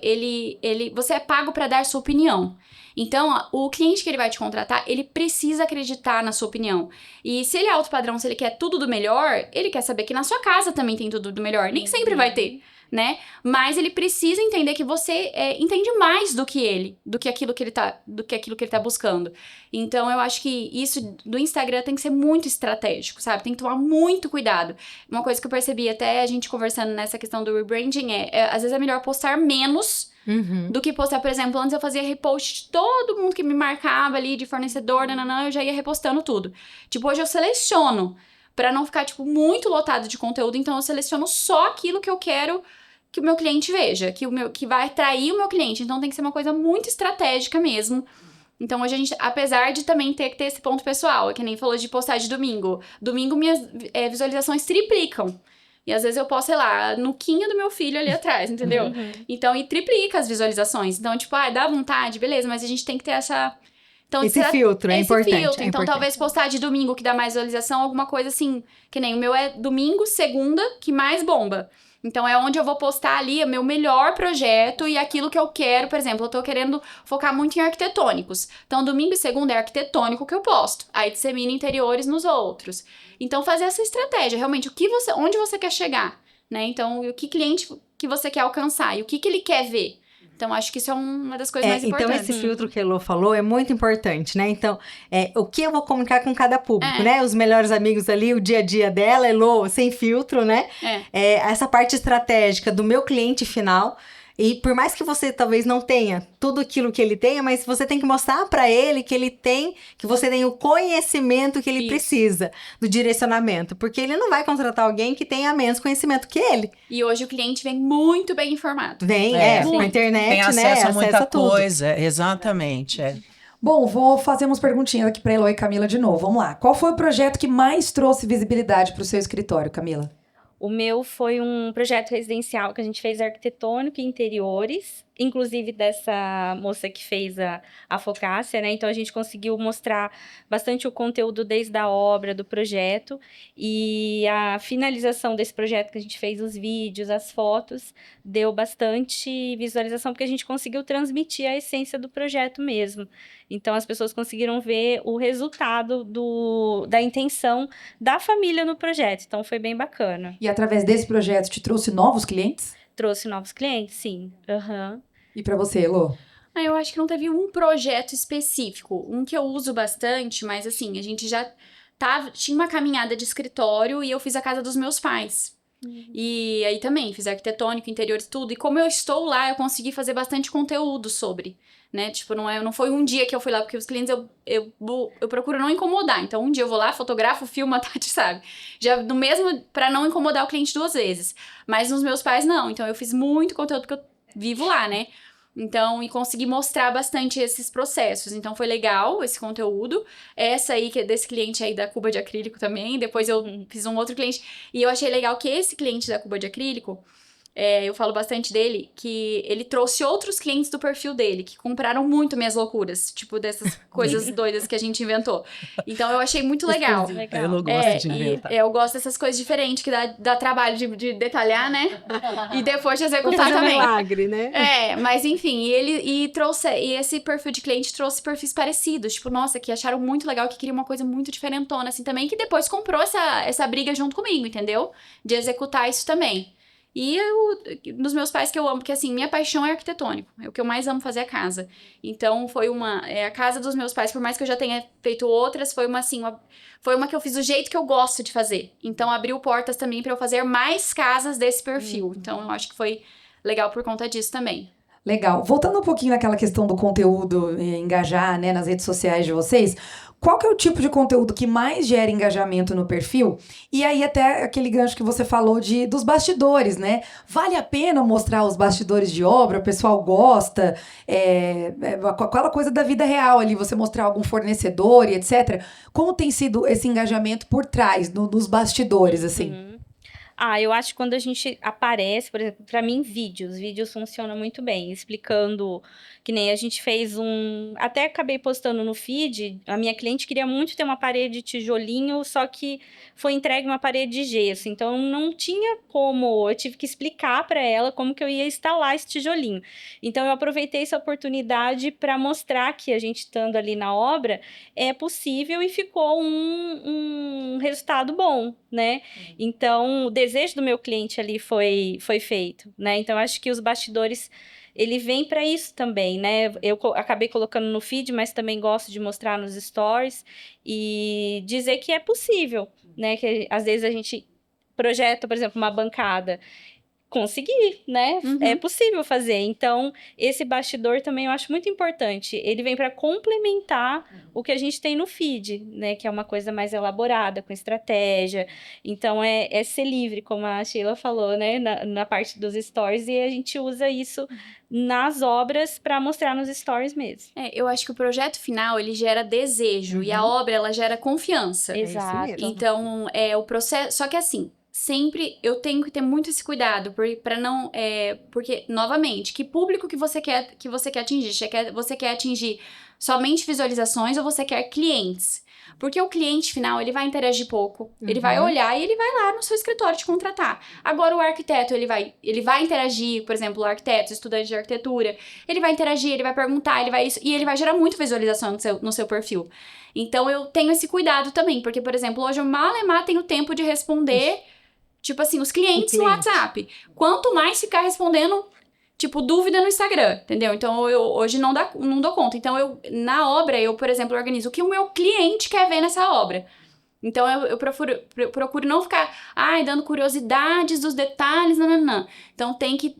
você é pago para dar sua opinião. Então, o cliente que ele vai te contratar, ele precisa acreditar na sua opinião. E se ele é alto padrão, se ele quer tudo do melhor, ele quer saber que na sua casa também tem tudo do melhor. Nem sempre vai ter, né? Mas ele precisa entender que você entende mais do que ele, do que aquilo que ele tá buscando. Então, eu acho que isso do Instagram tem que ser muito estratégico, sabe? Tem que tomar muito cuidado. Uma coisa que eu percebi até a gente conversando nessa questão do rebranding às vezes é melhor postar menos do que postar, por exemplo, antes eu fazia repost de todo mundo que me marcava ali de fornecedor, eu já ia repostando tudo. Tipo, hoje eu seleciono pra não ficar, tipo, muito lotado de conteúdo, então eu seleciono só aquilo que eu quero que o meu cliente veja, que vai atrair o meu cliente. Então tem que ser uma coisa muito estratégica mesmo. Então hoje a gente, apesar de também ter que ter esse ponto pessoal, que nem falou de postar de domingo. Domingo minhas visualizações triplicam. E às vezes eu posto, sei lá, no quinho do meu filho ali atrás, entendeu? Então, e triplica as visualizações. Então, tipo, dá vontade, beleza, mas a gente tem que ter Então, Esse filtro é esse importante. filtro. é Então, importante. talvez postar de domingo, que dá mais visualização, alguma coisa assim. Que nem o meu é domingo, segunda, que mais bomba. Então, é onde eu vou postar ali o meu melhor projeto e aquilo que eu quero. Por exemplo, eu tô querendo focar muito em arquitetônicos. Então, domingo e segunda é arquitetônico que eu posto. Aí, dissemina interiores nos outros. Então, fazer essa estratégia. Realmente, onde você quer chegar, né? Então, o que cliente que você quer alcançar e o que ele quer ver. Então, acho que isso é uma das coisas mais Então, importantes. esse filtro que a Elô falou é muito importante, né? Então, o que eu vou comunicar com cada público, É. né? Os melhores amigos ali, o dia a dia dela, Elô, sem filtro, né? Essa parte estratégica do meu cliente final. E por mais que você talvez não tenha tudo aquilo que ele tenha, mas você tem que mostrar para ele que ele tem, que você tem o conhecimento que ele Isso. precisa do direcionamento. Porque ele não vai contratar alguém que tenha menos conhecimento que ele. E hoje o cliente vem muito bem informado. Vem, com a internet, Tem né? acesso a muita Acessa tudo. coisa, exatamente. Bom, vou fazer umas perguntinhas aqui para Elô e Camila de novo. Vamos lá. Qual foi o projeto que mais trouxe visibilidade para o seu escritório, Camila? O meu foi um projeto residencial que a gente fez arquitetônico e interiores, inclusive dessa moça que fez a Focácia, né? Então, a gente conseguiu mostrar bastante o conteúdo desde a obra, do projeto, e a finalização desse projeto que a gente fez, os vídeos, as fotos, deu bastante visualização, porque a gente conseguiu transmitir a essência do projeto mesmo. Então, as pessoas conseguiram ver o resultado da intenção da família no projeto. Então, foi bem bacana. E através desse projeto te trouxe novos clientes? Trouxe novos clientes, sim. Aham. E para você, Elô? Eu acho que não teve um projeto específico. Um que eu uso bastante, mas assim, a gente já tinha uma caminhada de escritório e eu fiz a casa dos meus pais. E aí também, fiz arquitetônico, interiores, tudo. E como eu estou lá, eu consegui fazer bastante conteúdo sobre, né? Tipo, não foi um dia que eu fui lá, porque os clientes eu procuro não incomodar. Então, um dia eu vou lá, fotografo, filmo, a Tati sabe. Já no mesmo, pra não incomodar o cliente 2 vezes. Mas nos meus pais, não. Então, eu fiz muito conteúdo, porque eu vivo lá, né? Então, e consegui mostrar bastante esses processos. Então, foi legal esse conteúdo. Essa aí, que é desse cliente aí da cuba de acrílico também. Depois eu fiz um outro cliente. E eu achei legal que esse cliente da cuba de acrílico, eu falo bastante dele, que ele trouxe outros clientes do perfil dele, que compraram muito minhas loucuras. Tipo, dessas coisas doidas que a gente inventou. Então, eu achei muito legal. Eu não gosto de inventar. Eu gosto dessas coisas diferentes, que dá trabalho de detalhar, né? E depois de executar Fazer um também. milagre, né? Mas enfim, e esse perfil de cliente trouxe perfis parecidos, tipo, nossa, que acharam muito legal, que queria uma coisa muito diferentona, assim, também, que depois comprou essa briga junto comigo, entendeu? De executar isso também. E nos meus pais que eu amo, porque assim, minha paixão é arquitetônico, é o que eu mais amo fazer a casa. Então, foi a casa dos meus pais, por mais que eu já tenha feito outras, foi uma que eu fiz do jeito que eu gosto de fazer. Então, abriu portas também para eu fazer mais casas desse perfil. Então, eu acho que foi legal por conta disso também. Legal. Voltando um pouquinho naquela questão do conteúdo, engajar, né, nas redes sociais de vocês, qual que é o tipo de conteúdo que mais gera engajamento no perfil? E aí até aquele gancho que você falou dos bastidores, né? Vale a pena mostrar os bastidores de obra? O pessoal gosta? Aquela coisa da vida real ali, você mostrar algum fornecedor e etc. Como tem sido esse engajamento por trás, dos bastidores, assim? Eu acho que quando a gente aparece, por exemplo, para mim, vídeos funcionam muito bem, explicando, que nem a gente fez até acabei postando no feed, a minha cliente queria muito ter uma parede de tijolinho, só que foi entregue uma parede de gesso, então não tinha como, eu tive que explicar para ela como que eu ia instalar esse tijolinho. Então eu aproveitei essa oportunidade para mostrar que a gente estando ali na obra é possível e ficou um resultado bom, né? Então, o desejo do meu cliente ali foi feito, né? Então, acho que os bastidores, ele vem para isso também, né? Eu acabei colocando no feed, mas também gosto de mostrar nos stories e dizer que é possível, né? Que às vezes a gente projeta, por exemplo, uma bancada, conseguir, né? Uhum. É possível fazer. Então, esse bastidor também eu acho muito importante. Ele vem para complementar o que a gente tem no feed, né? Que é uma coisa mais elaborada, com estratégia. Então, é ser livre, como a Sheila falou, né? Na parte dos stories, e a gente usa isso nas obras para mostrar nos stories mesmo. Eu acho que o projeto final, ele gera desejo, e a obra, ela gera confiança. Exato. mesmo. Então, o processo... Só que assim, sempre eu tenho que ter muito esse cuidado, para não, porque, novamente, que público que você quer atingir? Você quer atingir somente visualizações ou você quer clientes? Porque o cliente final, ele vai interagir pouco, ele vai olhar e ele vai lá no seu escritório te contratar. Agora, o arquiteto, ele vai interagir, por exemplo, o arquiteto, estudante de arquitetura, ele vai interagir, ele vai perguntar, e ele vai gerar muita visualização no seu perfil. Então, eu tenho esse cuidado também, porque, por exemplo, hoje eu mal tenho tempo de responder, tipo assim, os clientes no WhatsApp. Quanto mais ficar respondendo, tipo, dúvida no Instagram, entendeu? Então, eu hoje não dou conta. Então, na obra, eu, por exemplo, organizo o que o meu cliente quer ver nessa obra. Então, eu procuro não ficar, dando curiosidades dos detalhes, não. Então, tem que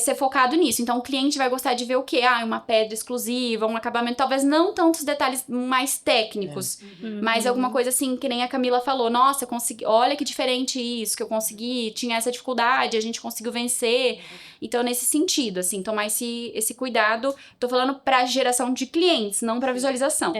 ser focado nisso. Então, o cliente vai gostar de ver o quê? Uma pedra exclusiva, um acabamento, talvez não tantos detalhes mais técnicos, mas alguma coisa assim, que nem a Camila falou, nossa, consegui, olha que diferente isso, que eu consegui, tinha essa dificuldade, a gente conseguiu vencer. Então, nesse sentido, assim, tomar esse cuidado, tô falando pra geração de clientes, não pra visualização.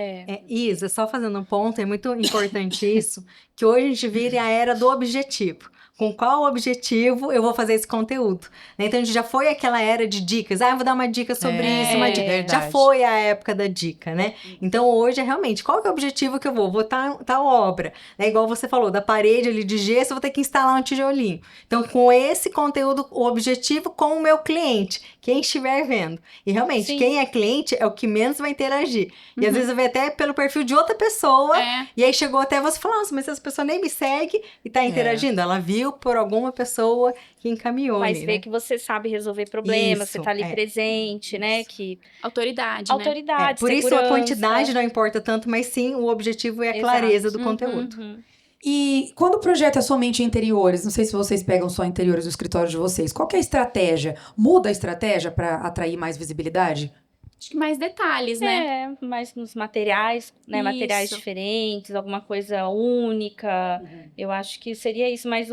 Isa, só fazendo um ponto, é muito importante isso, que hoje a gente vive a era do objetivo. Com qual objetivo eu vou fazer esse conteúdo? Então, a gente já foi aquela era de dicas. Eu vou dar uma dica sobre isso, uma dica. Verdade. Já foi a época da dica, né? Então, hoje é realmente, qual que é o objetivo que eu vou? Vou tal obra. Igual você falou, da parede ali de gesso, eu vou ter que instalar um tijolinho. Então, com esse conteúdo, o objetivo com o meu cliente, quem estiver vendo. E realmente, quem é cliente é o que menos vai interagir. E às vezes eu vejo até pelo perfil de outra pessoa, e aí chegou até você falar, nossa, mas essa pessoa nem me segue e tá interagindo. Ela viu por alguma pessoa que encaminhou. Mas ali, vê né? que você sabe resolver problemas, Isso, você tá ali presente, né? Que Autoridade, né? autoridade, Por isso a segurança. quantidade não importa tanto, mas sim o objetivo e a clareza do conteúdo. E quando o projeto é somente interiores, não sei se vocês pegam só interiores do escritório de vocês, qual que é a estratégia? Muda a estratégia para atrair mais visibilidade? Acho que mais detalhes, né? Mais nos materiais, né? Isso. Materiais diferentes, alguma coisa única. Eu acho que seria isso. Mas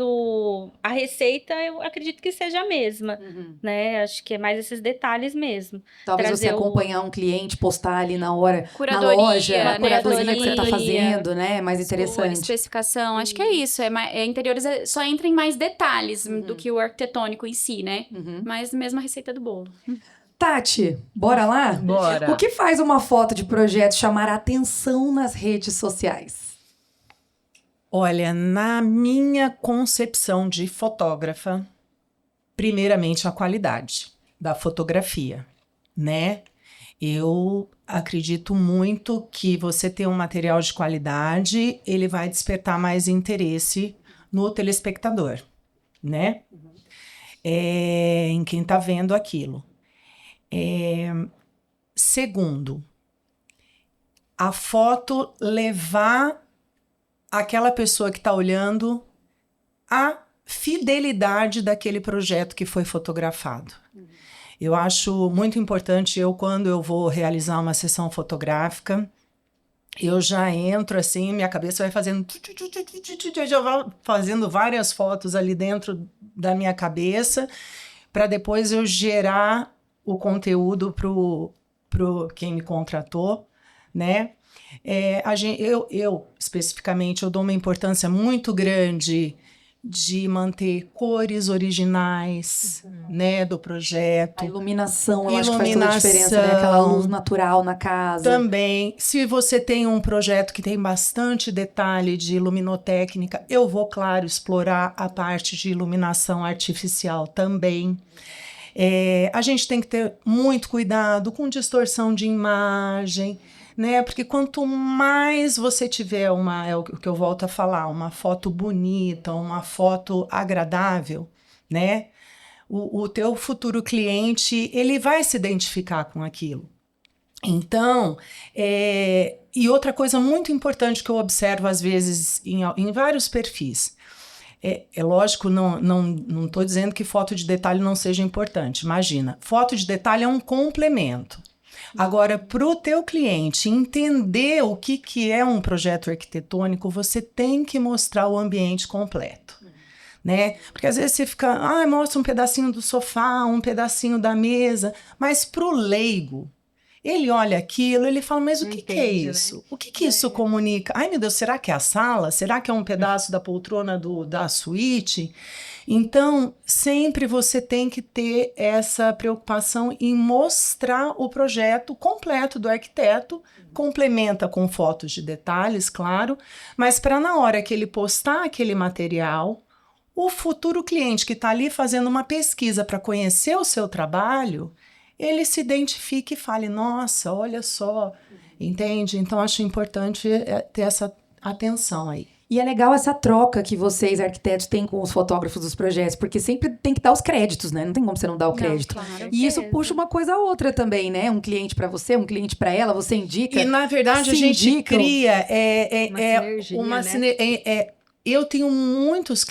a receita, eu acredito que seja a mesma, né? Acho que é mais esses detalhes mesmo. Talvez Trazer você acompanhar um cliente, postar ali na hora, Curadoria, na loja, né? a curadoria que você tá Curadoria. fazendo, né? Mais interessante. Especificação, acho que é isso. Interiores só entra em mais detalhes do que o arquitetônico em si, né? Mas mesmo a receita do bolo. Tati, bora lá? Bora. O que faz uma foto de projeto chamar a atenção nas redes sociais? Olha, na minha concepção de fotógrafa, primeiramente a qualidade da fotografia, né? Eu acredito muito que você ter um material de qualidade, ele vai despertar mais interesse no telespectador, né? Em quem tá vendo aquilo. Segundo, a foto levar aquela pessoa que está olhando a fidelidade daquele projeto que foi fotografado. Eu acho muito importante, quando eu vou realizar uma sessão fotográfica, eu já entro assim, minha cabeça vai fazendo... Eu já vou fazendo várias fotos ali dentro da minha cabeça, para depois eu gerar o conteúdo pro quem me contratou, né? Eu especificamente, eu dou uma importância muito grande de manter cores originais, né, do projeto. A iluminação, eu acho que faz toda a diferença, né? Aquela luz natural na casa. Também, se você tem um projeto que tem bastante detalhe de luminotécnica, eu vou, claro, explorar a parte de iluminação artificial também. A gente tem que ter muito cuidado com distorção de imagem, né? Porque quanto mais você tiver é o que eu volto a falar, uma foto bonita, uma foto agradável, né? O teu futuro cliente, ele vai se identificar com aquilo. Então, e outra coisa muito importante que eu observo às vezes em vários perfis, é lógico, não estou dizendo que foto de detalhe não seja importante. Imagina, foto de detalhe é um complemento. Agora, para o teu cliente entender o que é um projeto arquitetônico, você tem que mostrar o ambiente completo, né? Porque às vezes você fica, mostra um pedacinho do sofá, um pedacinho da mesa, mas para o leigo, Ele olha aquilo, ele fala, mas o Não que que é entende, né? isso? O que que isso comunica? Ai, meu Deus, será que é a sala? Será que é um pedaço da poltrona da suíte? Então, sempre você tem que ter essa preocupação em mostrar o projeto completo do arquiteto, complementa com fotos de detalhes, claro, mas para na hora que ele postar aquele material, o futuro cliente que está ali fazendo uma pesquisa para conhecer o seu trabalho, ele se identifique e fale, nossa, olha só, entende? Então, acho importante ter essa atenção aí. E é legal essa troca que vocês, arquitetos, têm com os fotógrafos dos projetos, porque sempre tem que dar os créditos, né? Não tem como você não dar o crédito. Claro. E isso puxa uma coisa a outra também, né? Um cliente para você, um cliente para ela, você indica. E, na verdade, a se gente indicam. cria Uma sinergia, né? eu tenho muitos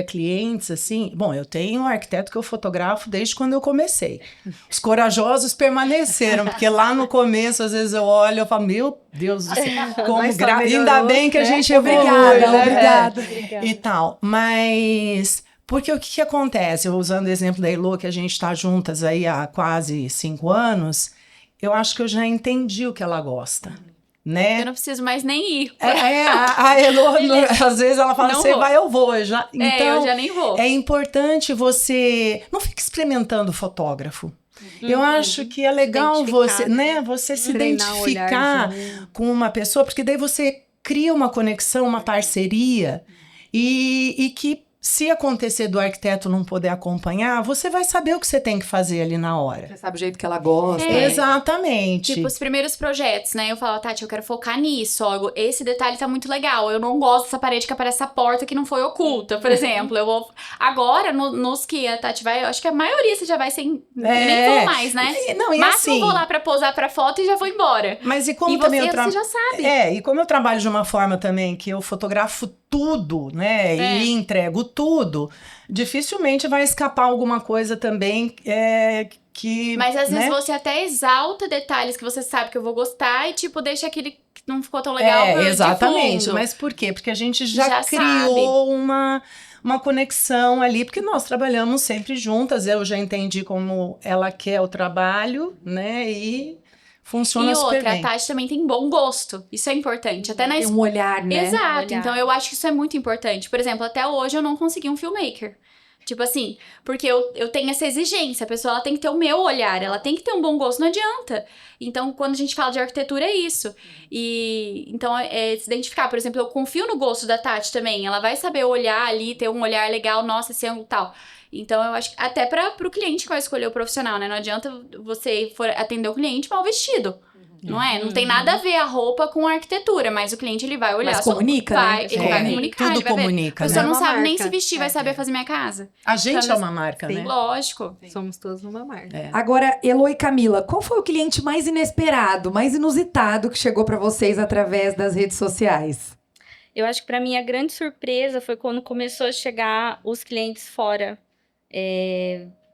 clientes, assim... Bom, eu tenho um arquiteto que eu fotografo desde quando eu comecei. Os corajosos permaneceram, porque lá no começo, às vezes eu olho e falo, meu Deus do céu, como Mas só melhorou, ainda bem que a né? gente evolui, Obrigada, né? obrigada. E tal. Mas... Porque o que acontece? Eu usando o exemplo da Elô, que a gente está juntas aí há quase 5 anos, eu acho que eu já entendi o que ela gosta. Né? Eu não preciso mais nem ir. A Elô, às vezes ela fala, Não você vou. vai, eu vou. Então, eu já nem vou. é importante você... Não fique experimentando fotógrafo. Eu acho que é legal Identificar, você se Treinar o olhar identificar junto. com uma pessoa, porque daí você cria uma conexão, uma parceria, e que se acontecer do arquiteto não poder acompanhar, você vai saber o que você tem que fazer ali na hora. Você sabe o jeito que ela gosta. Exatamente. Tipo, os primeiros projetos, né? Eu falo, Tati, eu quero focar nisso, ó. Esse detalhe tá muito legal. Eu não gosto dessa parede que aparece essa porta que não foi oculta, por exemplo. Eu vou... Agora, nos que a Tati vai, eu acho que a maioria você já vai sem... Nem vou mais, né? Não, e Máximo assim, eu vou lá pra posar pra foto e já vou embora. mas e como E também você já sabe. E como eu trabalho de uma forma também que eu fotografo tudo, né? E entrego tudo, dificilmente vai escapar alguma coisa também que... Mas às vezes né? você até exalta detalhes que você sabe que eu vou gostar e, tipo, deixa aquele que não ficou tão legal de exatamente. fundo. Mas por quê? Porque a gente já Já criou uma conexão ali, porque nós trabalhamos sempre juntas, eu já entendi como ela quer o trabalho, né? E funciona E super outra, a bem. Tati também tem bom gosto. Isso é importante. Até na Tem um olhar, né? Exato, Olhar. então eu acho que isso é muito importante. Por exemplo, até hoje eu não consegui um filmmaker. Tipo assim, porque eu tenho essa exigência, a pessoa ela tem que ter o meu olhar, ela tem que ter um bom gosto, não adianta. Então, quando a gente fala de arquitetura, é isso. E então, se identificar, por exemplo, eu confio no gosto da Tati também, ela vai saber olhar ali, ter um olhar legal, nossa, esse ângulo tal. Então, eu acho que até pro cliente que vai escolher o profissional, né? Não adianta você for atender o cliente mal vestido. Não é? Não tem nada a ver a roupa com a arquitetura, mas o cliente ele vai olhar. Mas comunica, vai, né? Ele vai comunicar, Tudo ele vai ver. comunica, A pessoa né? não É uma sabe nem marca. se vestir, vai saber fazer minha casa. A gente Então, é uma marca, sim. né? Lógico. Somos todos uma marca. Agora, Elô e Camila, qual foi o cliente mais inesperado, mais inusitado que chegou pra vocês através das redes sociais? Eu acho que para mim a grande surpresa foi quando começou a chegar os clientes fora,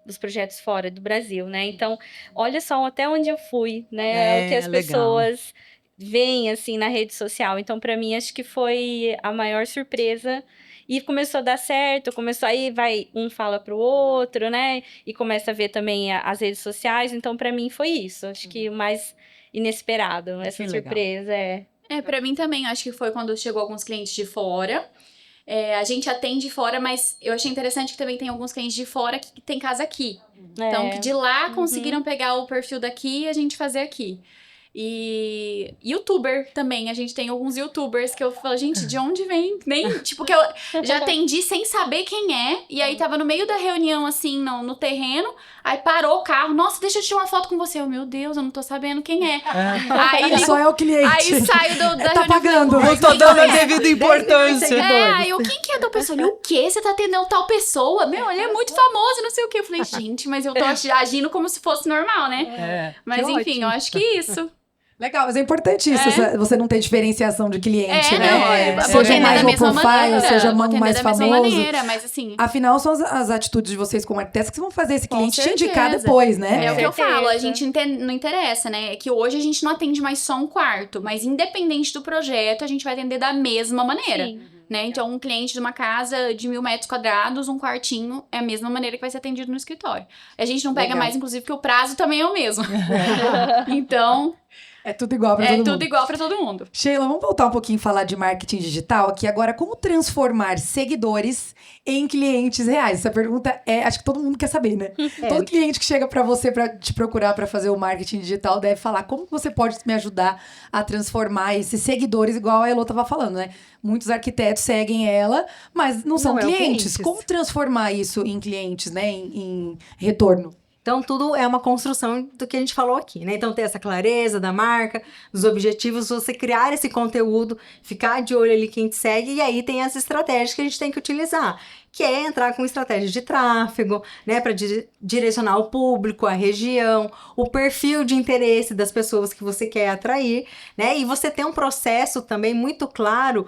dos projetos fora do Brasil, né? Então, olha só até onde eu fui, né? O que as legal. pessoas veem, assim, na rede social. Então, para mim, acho que foi a maior surpresa. E começou a dar certo, aí um fala pro outro, né? E começa a ver também as redes sociais. Então, para mim, foi isso. Acho que o mais inesperado, essa legal. surpresa, Pra mim também, acho que foi quando chegou alguns clientes de fora. A gente atende fora, mas eu achei interessante que também tem alguns clientes de fora que tem casa aqui. Então, que de lá conseguiram pegar o perfil daqui e a gente fazer aqui. E youtuber também, a gente tem alguns youtubers que eu falo, gente, de onde vem? Nem, tipo, que eu já atendi sem saber quem é, e aí tava no meio da reunião, assim, no terreno, aí parou o carro, nossa, deixa eu tirar uma foto com você. Eu, meu Deus, eu não tô sabendo quem é. Aí Só é o cliente. Aí saio da Tá reunião. pagando. Não tô dando a devida importância. Aí eu, quem que é tal pessoa? Ele, o quê? Você tá atendendo tal pessoa? Meu, ele é muito famoso, não sei o quê. Eu falei, gente, mas eu tô agindo como se fosse normal, né? Mas Que enfim, ótimo. eu acho que isso. Legal, mas é importante isso, você não ter diferenciação de cliente, né? Vou Seja atender mais da low mesma profile, maneira, seja vou atender mais da mesma famoso. maneira, mas assim... Afinal, são as atitudes de vocês como arquitetos que vão fazer esse Com cliente te indicar certeza. depois, né? É o que eu certeza. falo, a gente não interessa, né? É que hoje a gente não atende mais só um quarto, mas independente do projeto, a gente vai atender da mesma maneira. Sim. né? Então, um cliente de uma casa de 1.000 metros quadrados, um quartinho, é a mesma maneira que vai ser atendido no escritório. A gente não pega Legal. mais, inclusive, porque o prazo também é o mesmo. Então, É tudo igual para todo é mundo. tudo igual para todo mundo. Sheila, vamos voltar um pouquinho e falar de marketing digital aqui agora. Como transformar seguidores em clientes reais? Essa pergunta acho que todo mundo quer saber, né? Todo cliente que chega para você para te procurar para fazer o marketing digital deve falar como que você pode me ajudar a transformar esses seguidores, igual a Elô tava falando, né? Muitos arquitetos seguem ela, mas não são clientes. Como transformar isso em clientes, né? Em retorno? Então, tudo é uma construção do que a gente falou aqui, né? Então, ter essa clareza da marca, dos objetivos, você criar esse conteúdo, ficar de olho ali quem te segue, e aí tem as estratégias que a gente tem que utilizar, que é entrar com estratégia de tráfego, né? Para direcionar o público, a região, o perfil de interesse das pessoas que você quer atrair, né? E você tem um processo também muito claro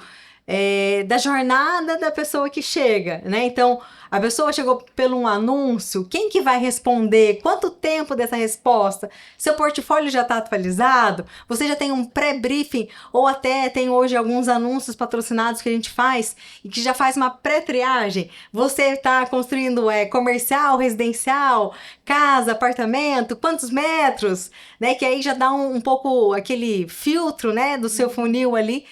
da jornada da pessoa que chega, né? Então, a pessoa chegou pelo um anúncio, quem que vai responder? Quanto tempo dessa resposta? Seu portfólio já está atualizado? Você já tem um pré-briefing? Ou até tem hoje alguns anúncios patrocinados que a gente faz e que já faz uma pré-triagem? Você está construindo comercial, residencial, casa, apartamento, quantos metros? Né? Que aí já dá um pouco aquele filtro, né, do seu funil ali.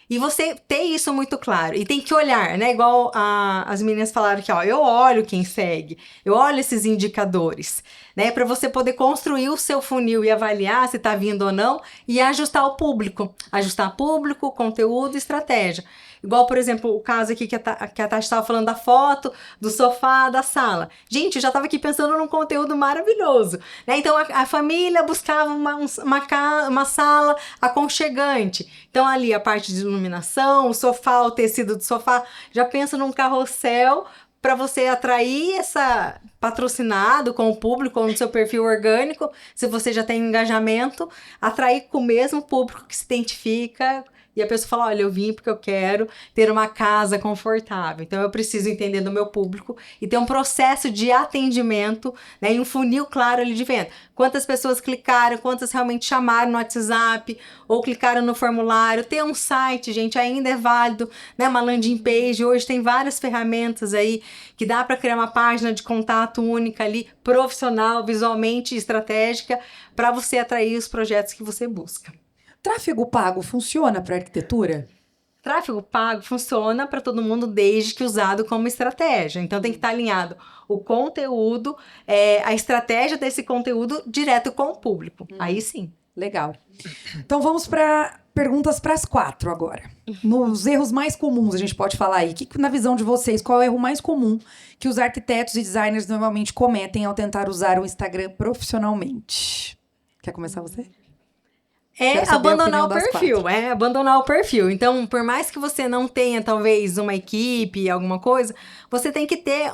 E você tem isso muito claro. E tem que olhar, né? Igual as meninas falaram aqui, ó. Eu olho quem segue. Eu olho esses indicadores, né? Para você poder construir o seu funil e avaliar se tá vindo ou não. E ajustar o público. Ajustar público, conteúdo e estratégia. Igual, por exemplo, o caso aqui que a Tati estava falando da foto, do sofá, da sala. Gente, eu já estava aqui pensando num conteúdo maravilhoso, né? Então, a família buscava uma sala aconchegante. Então, ali, a parte de iluminação, o sofá, o tecido do sofá. Já pensa num carrossel para você atrair essa patrocinado com o público ou no seu perfil orgânico, se você já tem engajamento, atrair com o mesmo público que se identifica. E a pessoa fala, olha, eu vim porque eu quero ter uma casa confortável. Então, eu preciso entender do meu público e ter um processo de atendimento, né, e um funil claro ali de venda. Quantas pessoas clicaram, quantas realmente chamaram no WhatsApp ou clicaram no formulário. Ter um site, gente, ainda é válido, né, uma landing page. Hoje tem várias ferramentas aí que dá para criar uma página de contato única ali, profissional, visualmente estratégica, para você atrair os projetos que você busca. Tráfego pago funciona para arquitetura? Tráfego pago funciona para todo mundo desde que usado como estratégia. Então tem que estar alinhado o conteúdo, a estratégia desse conteúdo direto com o público. Aí sim. Legal. Então vamos para perguntas para as 4 agora. Nos erros mais comuns, a gente pode falar aí. Na visão de vocês, qual é o erro mais comum que os arquitetos e designers normalmente cometem ao tentar usar o Instagram profissionalmente? Quer começar você? Abandonar o perfil, abandonar o perfil. Então, por mais que você não tenha, talvez, uma equipe, alguma coisa, você tem que ter...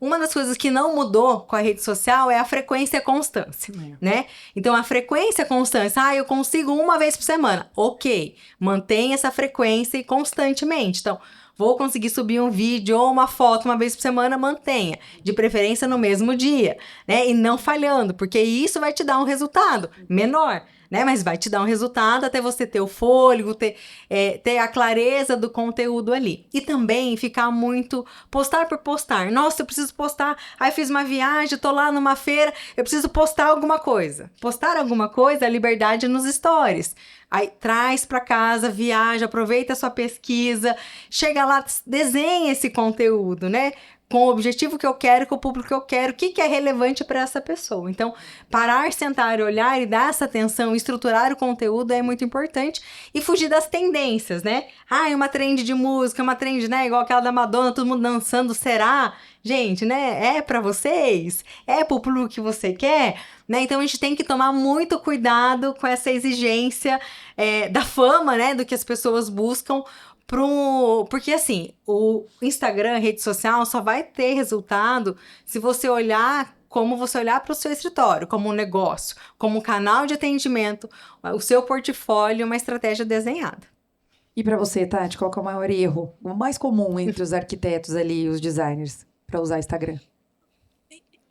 uma das coisas que não mudou com a rede social é a frequência e a constância, né? Então, a frequência e a constância, eu consigo uma vez por semana. Ok, mantenha essa frequência e constantemente. Então, vou conseguir subir um vídeo ou uma foto uma vez por semana, mantenha. De preferência no mesmo dia, né? E não falhando, porque isso vai te dar um resultado menor, né? Mas vai te dar um resultado até você ter o fôlego, ter a clareza do conteúdo ali. E também ficar muito postar por postar. Nossa, eu preciso postar. Aí fiz uma viagem, tô lá numa feira, eu preciso postar alguma coisa. Postar alguma coisa é liberdade nos stories. Aí traz para casa, viaja, aproveita a sua pesquisa, chega lá, desenha esse conteúdo, né? Com o objetivo que eu quero, com o público que eu quero, o que é relevante para essa pessoa. Então, parar, sentar, olhar e dar essa atenção, estruturar o conteúdo é muito importante e fugir das tendências, né? Uma trend de música, uma trend, né, igual aquela da Madonna, todo mundo dançando, será? Gente, né, é para vocês? É pro público que você quer? Né? Então, a gente tem que tomar muito cuidado com essa exigência da fama, né, do que as pessoas buscam, porque assim, o Instagram, rede social, só vai ter resultado se você olhar como você olhar para o seu escritório, como um negócio, como um canal de atendimento, o seu portfólio, uma estratégia desenhada. E para você, Tati, qual que é o maior erro, o mais comum entre os arquitetos ali e os designers para usar Instagram?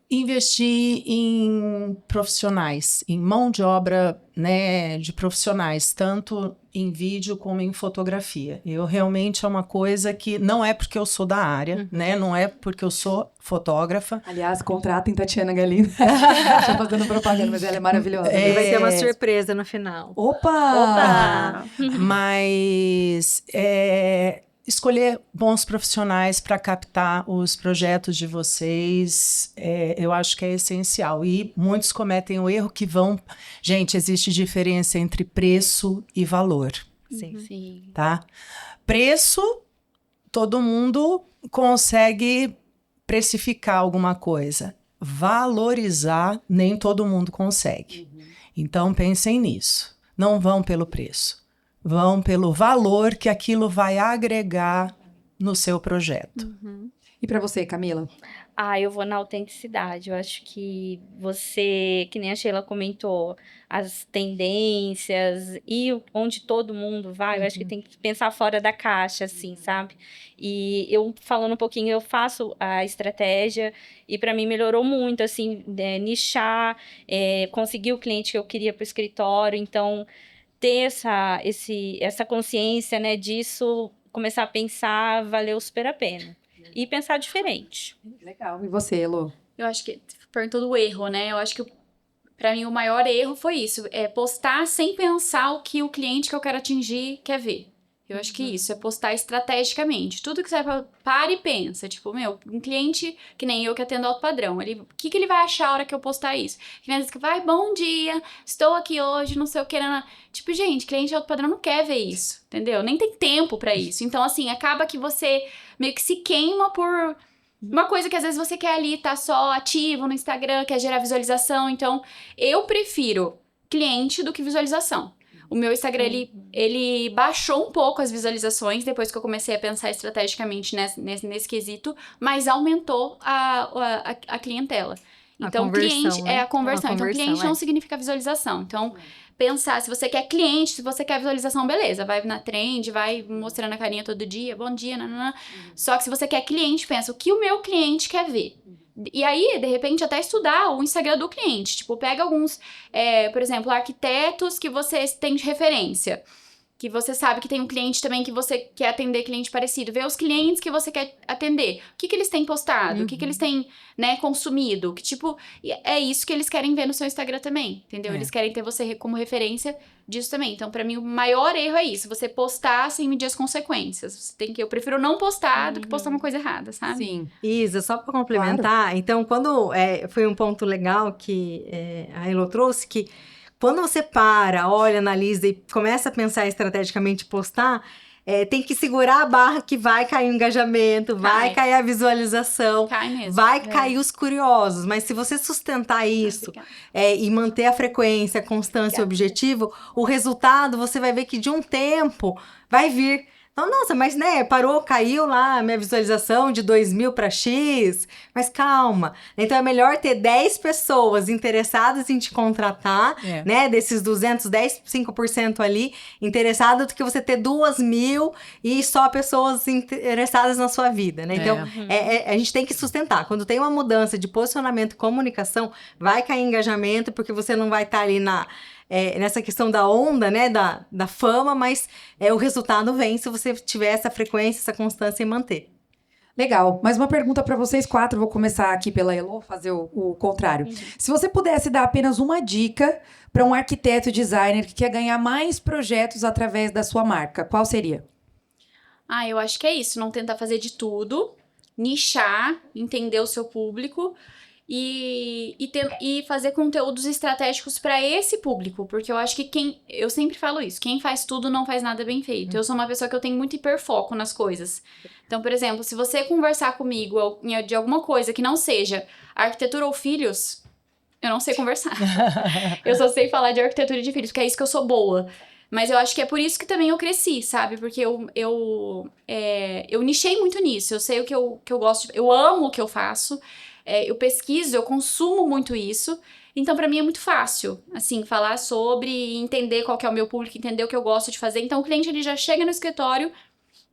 Investir em profissionais, em mão de obra, né, de profissionais, tanto em vídeo como em fotografia. Eu realmente é uma coisa que não é porque eu sou da área, né? Não é porque eu sou fotógrafa. Aliás, contratem Tatiana Galindo. Estou fazendo propaganda, mas ela é maravilhosa. E vai ter uma surpresa no final. Opa! Mas escolher bons profissionais para captar os projetos de vocês, eu acho que é essencial. E muitos cometem o erro que vão... Gente, existe diferença entre preço e valor, Sim. Sim. tá? Preço, todo mundo consegue precificar alguma coisa. Valorizar, nem todo mundo consegue. Então, pensem nisso. Não vão pelo preço. Vão pelo valor que aquilo vai agregar no seu projeto. E para você, Camila? Eu vou na autenticidade. Eu acho que você, que nem a Sheila comentou, as tendências e onde todo mundo vai, eu acho que tem que pensar fora da caixa, assim, sabe? E eu, falando um pouquinho, eu faço a estratégia e para mim melhorou muito, assim, nichar, conseguir o cliente que eu queria para o escritório. Então, ter essa consciência, né, disso, começar a pensar, valeu super a pena. E pensar diferente. Legal. E você, Elô? Eu acho que, perguntou do erro, né? Eu acho que, pra mim, o maior erro foi isso. É postar sem pensar o que o cliente que eu quero atingir quer ver. Eu acho que isso, é postar estrategicamente. Tudo que você para e pensa. Tipo, um cliente, que nem eu que atendo alto padrão, o que ele vai achar a hora que eu postar isso? Que nem às vezes que vai, bom dia, estou aqui hoje, não sei o que. Tipo, gente, cliente de alto padrão não quer ver isso, entendeu? Nem tem tempo pra isso. Então, assim, acaba que você meio que se queima por uma coisa que às vezes você quer ali, tá só ativo no Instagram, quer gerar visualização. Então, eu prefiro cliente do que visualização. O meu Instagram, ele baixou um pouco as visualizações depois que eu comecei a pensar estrategicamente nesse quesito, mas aumentou a clientela. Então, cliente né? é a conversão. Então, cliente é. não significa visualização. Então, pensar, se você quer cliente, se você quer visualização, beleza. Vai na trend, vai mostrando a carinha todo dia, bom dia, nanana. Só que se você quer cliente, pensa, o que o meu cliente quer ver? E aí, de repente, até estudar o Instagram do cliente. Tipo, pega alguns, por exemplo, arquitetos que você tem de referência. Que você sabe que tem um cliente também que você quer atender cliente parecido. Vê os clientes que você quer atender. O que eles têm postado? O que eles têm, né, consumido? Que tipo, é isso que eles querem ver no seu Instagram também, entendeu? Eles querem ter você como referência disso também. Então, pra mim, o maior erro é isso. Você postar sem medir as consequências. Eu prefiro não postar do que postar uma coisa errada, sabe? Sim. Isa, só para complementar, então, quando foi um ponto legal que a Elô trouxe, que quando você para, olha, analisa e começa a pensar estrategicamente postar, tem que segurar a barra que vai cair o engajamento, vai cair a visualização, Cai mesmo. vai cair os curiosos. Mas se você sustentar isso e manter a frequência, a constância e o objetivo, o resultado você vai ver que de um tempo vai vir. Então, nossa, mas né, parou, caiu lá a minha visualização de 2.000 para X, mas calma. Então, é melhor ter 10 pessoas interessadas em te contratar, né, desses 210, 5% ali, interessadas, do que você ter 2.000 e só pessoas interessadas na sua vida, né? Então, a gente tem que sustentar. Quando tem uma mudança de posicionamento e comunicação, vai cair engajamento, porque você não vai estar ali nessa questão da onda, né, da fama, mas o resultado vem se você tiver essa frequência, essa constância e manter. Legal. Mais uma pergunta para vocês quatro. Vou começar aqui pela Elô, fazer o contrário. Se você pudesse dar apenas uma dica para um arquiteto e designer que quer ganhar mais projetos através da sua marca, qual seria? Eu acho que é isso. Não tentar fazer de tudo, nichar, entender o seu público e fazer conteúdos estratégicos para esse público, porque eu acho que eu sempre falo isso, quem faz tudo não faz nada bem feito. Eu sou uma pessoa que eu tenho muito hiperfoco nas coisas. Então, por exemplo, se você conversar comigo de alguma coisa que não seja arquitetura ou filhos, eu não sei conversar. Eu só sei falar de arquitetura e de filhos, porque é isso que eu sou boa. Mas eu acho que é por isso que também eu cresci, sabe? Porque eu nichei muito nisso. Eu sei o que eu gosto, eu amo o que eu faço. Eu pesquiso, eu consumo muito isso. Então, pra mim, é muito fácil, assim, falar sobre, entender qual que é o meu público, entender o que eu gosto de fazer. Então, o cliente, ele já chega no escritório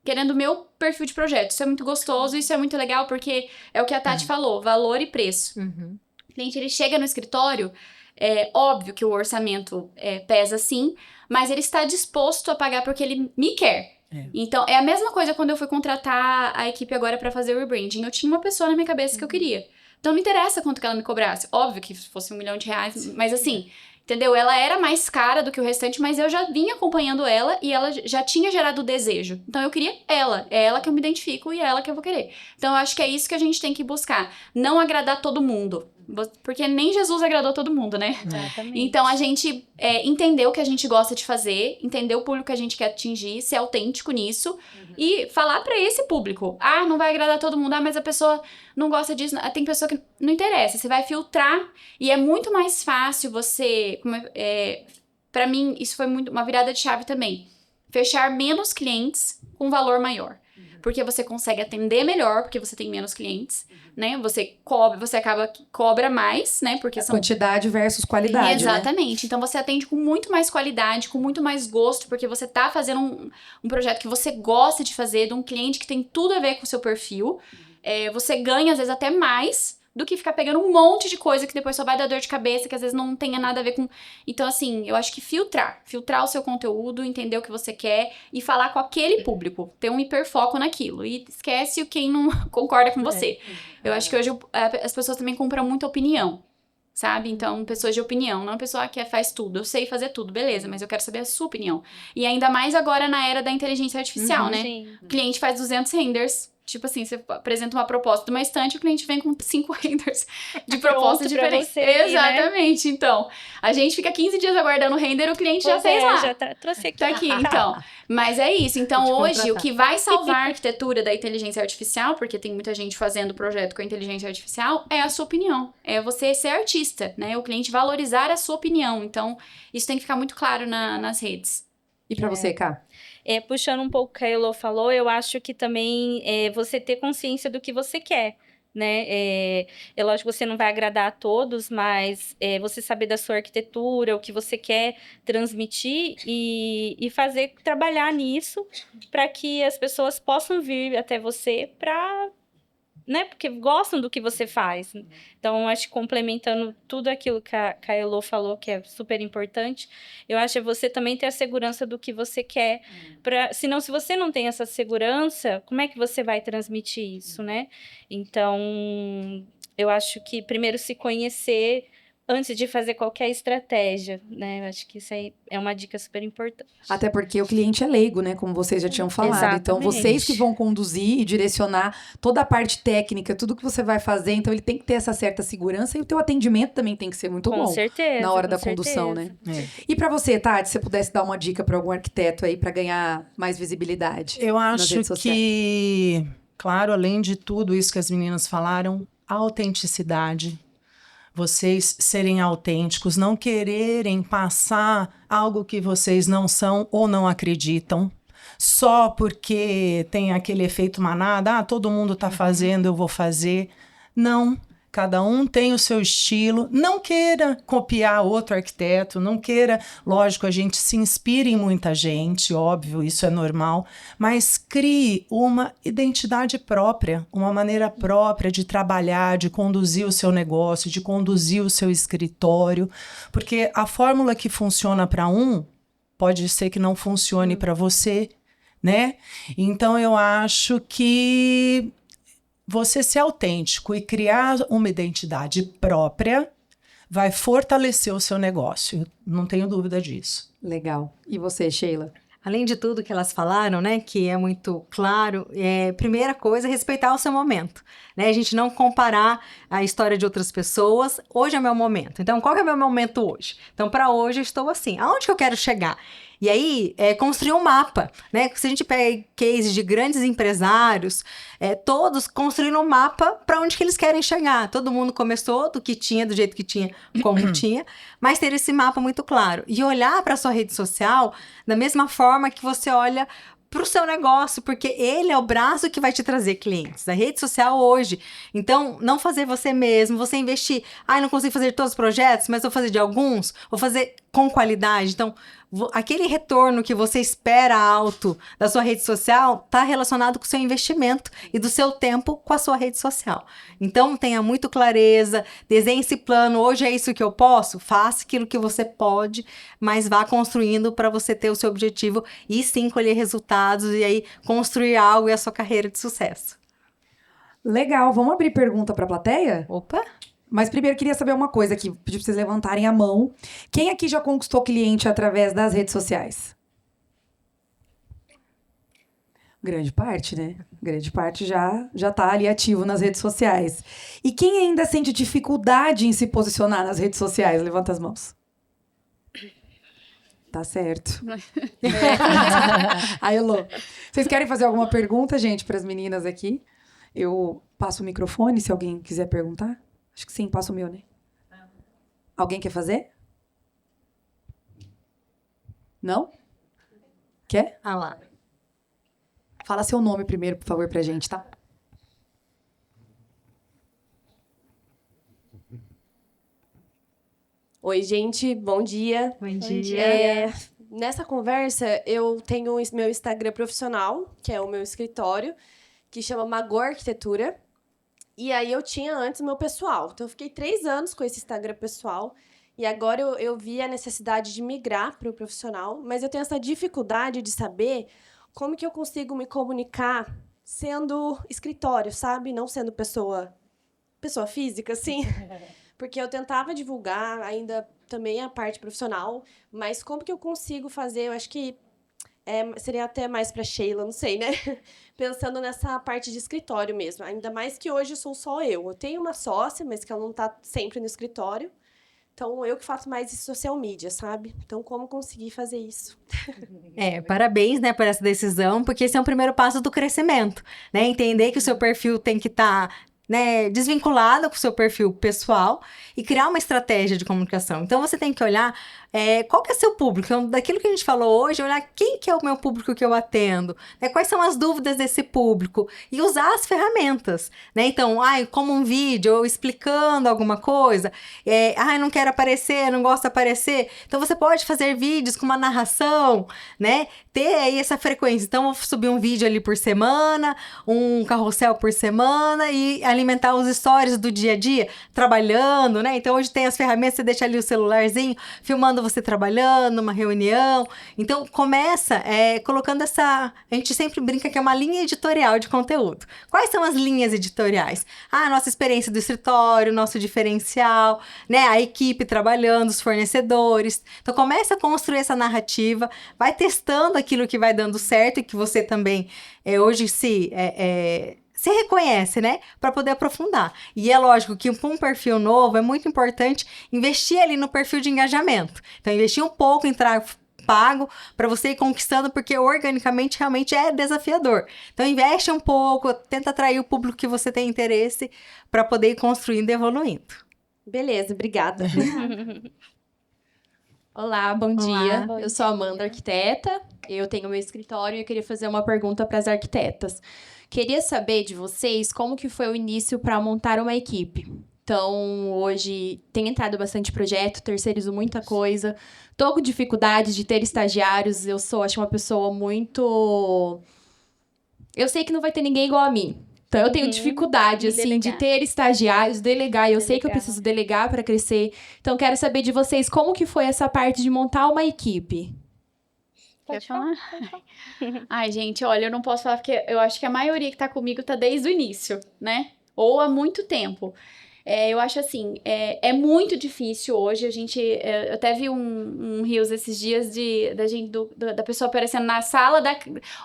querendo o meu perfil de projeto. Isso é muito gostoso, isso é muito legal, porque é o que a Tati falou, valor e preço. O cliente, ele chega no escritório É óbvio que o orçamento pesa sim, mas ele está disposto a pagar porque ele me quer. Então, é a mesma coisa quando eu fui contratar a equipe agora pra fazer o rebranding. Eu tinha uma pessoa na minha cabeça que eu queria. Então, não interessa quanto que ela me cobrasse. Óbvio que fosse R$1 milhão, mas assim, entendeu? Ela era mais cara do que o restante, mas eu já vinha acompanhando ela e ela já tinha gerado o desejo. Então, eu queria ela. É ela que eu me identifico e é ela que eu vou querer. Então, eu acho que é isso que a gente tem que buscar. Não agradar todo mundo. Porque nem Jesus agradou todo mundo, né? Exatamente. Então, a gente entender o que a gente gosta de fazer, entender o público que a gente quer atingir, ser autêntico nisso e falar pra esse público. Ah, não vai agradar todo mundo, mas a pessoa não gosta disso. Tem pessoa que não interessa. Você vai filtrar e é muito mais fácil você... Pra mim, isso foi uma virada de chave também. Fechar menos clientes com valor maior. Porque você consegue atender melhor, porque você tem menos clientes, né? Você cobra mais, né? Porque são... Quantidade versus qualidade, né? Exatamente. Então, você atende com muito mais qualidade, com muito mais gosto, porque você tá fazendo um projeto que você gosta de fazer, de um cliente que tem tudo a ver com o seu perfil. Você ganha, às vezes, até mais do que ficar pegando um monte de coisa que depois só vai dar dor de cabeça, que às vezes não tenha nada a ver com... Então, assim, eu acho que filtrar o seu conteúdo, entender o que você quer e falar com aquele público, ter um hiperfoco naquilo. E esquece quem não concorda com você. Eu acho que hoje as pessoas também compram muita opinião, sabe? Então, pessoas de opinião, não a pessoa que faz tudo. Eu sei fazer tudo, beleza, mas eu quero saber a sua opinião. E ainda mais agora na era da inteligência artificial, né? Sim. O cliente faz 200 renders. Tipo assim, você apresenta uma proposta de uma estante, o cliente vem com 5 renders de proposta diferente. Você, né? Exatamente. Então, a gente fica 15 dias aguardando o render, o cliente já fez lá. Já trouxe aqui. Tá aqui, então. Mas é isso. Então, Vou te hoje, contratar. o que vai salvar a arquitetura da inteligência artificial, porque tem muita gente fazendo projeto com a inteligência artificial, é a sua opinião. É você ser artista, né? O cliente valorizar a sua opinião. Então, isso tem que ficar muito claro nas redes. E pra você, Ká? Puxando um pouco o que a Elô falou, eu acho que também você ter consciência do que você quer, né? É lógico que você não vai agradar a todos, mas você saber da sua arquitetura, o que você quer transmitir e trabalhar nisso para que as pessoas possam vir até você para... né? Porque gostam do que você faz. Então, acho que complementando tudo aquilo que a Elô falou, que é super importante, eu acho que é você também ter a segurança do que você quer. Senão, se você não tem essa segurança, como é que você vai transmitir isso, né? Então, eu acho que primeiro se conhecer antes de fazer qualquer estratégia, né? Eu acho que isso aí é uma dica super importante. Até porque o cliente é leigo, né? Como vocês já tinham falado. Exatamente. Então, vocês que vão conduzir e direcionar toda a parte técnica, tudo que você vai fazer. Então, ele tem que ter essa certa segurança e o teu atendimento também tem que ser muito Com bom. certeza. Na hora com da condução, certeza. né? E pra você, Tati, se você pudesse dar uma dica pra algum arquiteto aí pra ganhar mais visibilidade? Eu nas acho redes sociais? que, claro, além de tudo isso que as meninas falaram, a autenticidade. Vocês serem autênticos, não quererem passar algo que vocês não são ou não acreditam, só porque tem aquele efeito manada, todo mundo tá fazendo, eu vou fazer. Não. Cada um tem o seu estilo. Não queira copiar outro arquiteto, não queira... Lógico, a gente se inspira em muita gente, óbvio, isso é normal, mas crie uma identidade própria, uma maneira própria de trabalhar, de conduzir o seu negócio, de conduzir o seu escritório, porque a fórmula que funciona para um pode ser que não funcione para você, né? Então, eu acho que... você ser autêntico e criar uma identidade própria vai fortalecer o seu negócio. Não tenho dúvida disso. Legal. E você, Sheila? Além de tudo que elas falaram, né, que é muito claro, primeira coisa, respeitar o seu momento, né? A gente não comparar a história de outras pessoas. Hoje é meu momento. Então, qual que é meu momento hoje? Então, para hoje, eu estou assim. Aonde que eu quero chegar? E aí, construir um mapa, né? Se a gente pega cases de grandes empresários, todos construíram um mapa para onde que eles querem chegar. Todo mundo começou do que tinha, do jeito que tinha, como tinha, mas ter esse mapa muito claro. E olhar para a sua rede social da mesma forma que você olha para o seu negócio, porque ele é o braço que vai te trazer clientes. A rede social hoje. Então, não fazer você mesmo, você investir. Não consigo fazer de todos os projetos, mas vou fazer de alguns, vou fazer com qualidade. Então, aquele retorno que você espera alto da sua rede social está relacionado com o seu investimento e do seu tempo com a sua rede social. Então, tenha muito clareza, desenhe esse plano. Hoje é isso que eu posso? Faça aquilo que você pode, mas vá construindo para você ter o seu objetivo e sim colher resultados e aí construir algo e a sua carreira de sucesso. Legal, vamos abrir pergunta para a plateia? Opa! Mas primeiro queria saber uma coisa aqui, pedir para vocês levantarem a mão. Quem aqui já conquistou cliente através das redes sociais? Grande parte, né? Grande parte já tá ali ativo nas redes sociais. E quem ainda sente dificuldade em se posicionar nas redes sociais? Levanta as mãos. Tá certo. Aí, Elô, vocês querem fazer alguma pergunta, gente, para as meninas aqui? Eu passo o microfone, se alguém quiser perguntar. Acho que sim, passa o meu, né? Alguém quer fazer? Não? Quer? Ah lá. Fala seu nome primeiro, por favor, pra gente, tá? Oi, gente, bom dia. Bom dia. Nessa conversa, eu tenho o meu Instagram profissional, que é o meu escritório, que chama Magor Arquitetura. E aí eu tinha antes o meu pessoal. Então eu fiquei 3 anos com esse Instagram pessoal. E agora eu vi a necessidade de migrar para o profissional. Mas eu tenho essa dificuldade de saber como que eu consigo me comunicar sendo escritório, sabe? Não sendo pessoa física, assim. Porque eu tentava divulgar ainda também a parte profissional. Mas como que eu consigo fazer? Eu acho que seria até mais para Sheila, não sei, né? Pensando nessa parte de escritório mesmo. Ainda mais que hoje sou só eu. Eu tenho uma sócia, mas que ela não está sempre no escritório. Então, eu que faço mais de social media, sabe? Então, como conseguir fazer isso? Parabéns, né, por essa decisão, porque esse é o primeiro passo do crescimento, né? Entender que o seu perfil tem que estar desvinculado com o seu perfil pessoal e criar uma estratégia de comunicação. Então, você tem que olhar qual que é seu público. Então, daquilo que a gente falou hoje, olhar quem que é o meu público que eu atendo, né? Quais são as dúvidas desse público e usar as ferramentas, né? Então, como um vídeo ou explicando alguma coisa, não quero aparecer, não gosto de aparecer. Então, você pode fazer vídeos com uma narração, né? Ter aí essa frequência. Então, eu vou subir um vídeo ali por semana, um carrossel por semana e alimentar os stories do dia a dia, trabalhando, né? Então, hoje tem as ferramentas, você deixa ali o celularzinho, filmando você trabalhando, uma reunião. Então, começa colocando essa... A gente sempre brinca que é uma linha editorial de conteúdo. Quais são as linhas editoriais? A nossa experiência do escritório, nosso diferencial, né? A equipe trabalhando, os fornecedores. Então, começa a construir essa narrativa, vai testando aquilo que vai dando certo e que você também hoje se reconhece, né? Para poder aprofundar. E é lógico que para um perfil novo é muito importante investir ali no perfil de engajamento. Então, investir um pouco, entrar pago para você ir conquistando, porque organicamente realmente é desafiador. Então, investe um pouco, tenta atrair o público que você tem interesse para poder ir construindo e evoluindo. Beleza, obrigada. Olá, bom dia. Eu sou a Amanda, arquiteta. Eu tenho meu escritório e eu queria fazer uma pergunta para as arquitetas. Queria saber de vocês como que foi o início para montar uma equipe. Então, hoje tem entrado bastante projeto, terceirizo muita coisa. Tô com dificuldade de ter estagiários. Eu acho uma pessoa muito... Eu sei que não vai ter ninguém igual a mim. Então, eu tenho dificuldade, assim, de ter estagiários, delegar. Eu sei que eu preciso delegar para crescer. Então, quero saber de vocês como que foi essa parte de montar uma equipe. Quer falar? Ai, gente, olha, eu não posso falar porque eu acho que a maioria que tá comigo tá desde o início, né? Ou há muito tempo. Eu acho assim, é muito difícil hoje. Eu até vi um Reels esses dias da pessoa aparecendo na sala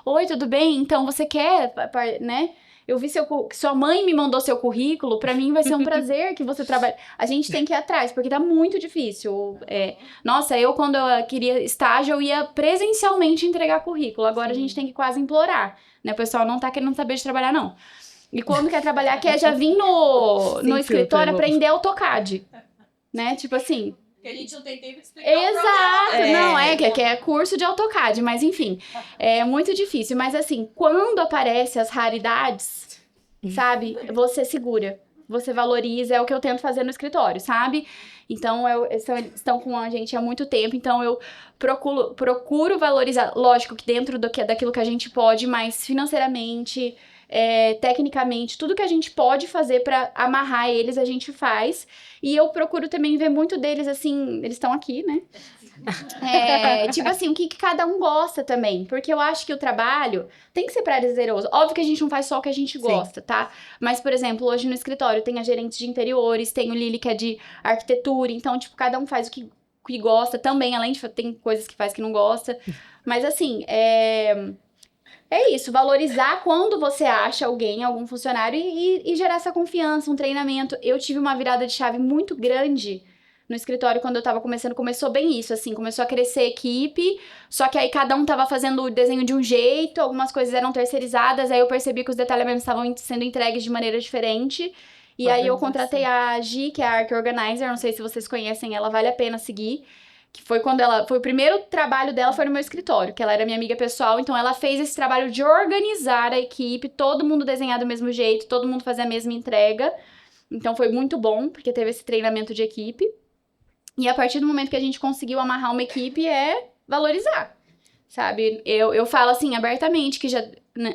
Oi, tudo bem? Então, você quer, né? Eu vi que sua mãe me mandou seu currículo, pra mim vai ser um prazer que você trabalhe. A gente tem que ir atrás, porque tá muito difícil. Nossa, quando eu queria estágio, eu ia presencialmente entregar currículo. Agora a gente tem que quase implorar, né? O pessoal não tá querendo saber de trabalhar, não. E quando quer trabalhar, quer já vir no escritório aprender AutoCAD, né? Tipo assim... Que a gente não tem tempo de explicar. Exato, que é curso de AutoCAD, mas enfim, é muito difícil. Mas assim, quando aparecem as raridades, sabe, você segura. você valoriza, é o que eu tento fazer no escritório, sabe? Então, eles estão com a gente há muito tempo, então eu procuro valorizar, lógico que dentro daquilo que a gente pode, mas financeiramente, tecnicamente, tudo que a gente pode fazer pra amarrar eles, a gente faz. E eu procuro também ver muito deles, assim, eles estão aqui, né? Tipo assim, o que cada um gosta também. Porque eu acho que o trabalho tem que ser prazeroso. Óbvio que a gente não faz só o que a gente gosta, tá? Mas, por exemplo, hoje no escritório tem a gerente de interiores, tem o Lili que é de arquitetura. Então, tipo, cada um faz o que gosta também. Além de tem coisas que faz que não gosta. Mas, assim, é isso, valorizar quando você acha algum funcionário e gerar essa confiança, um treinamento. Eu tive uma virada de chave muito grande no escritório quando eu tava começando. Começou bem isso, assim, começou a crescer a equipe, só que aí cada um tava fazendo o desenho de um jeito, algumas coisas eram terceirizadas, aí eu percebi que os detalhamentos estavam sendo entregues de maneira diferente. E aí eu contratei a Gi, que é a Arc Organizer, não sei se vocês conhecem ela, vale a pena seguir. Que foi quando foi o primeiro trabalho dela foi no meu escritório, que ela era minha amiga pessoal, então ela fez esse trabalho de organizar a equipe, todo mundo desenhar do mesmo jeito, todo mundo fazer a mesma entrega. Então foi muito bom, porque teve esse treinamento de equipe. E a partir do momento que a gente conseguiu amarrar uma equipe valorizar, sabe? Eu falo assim abertamente que já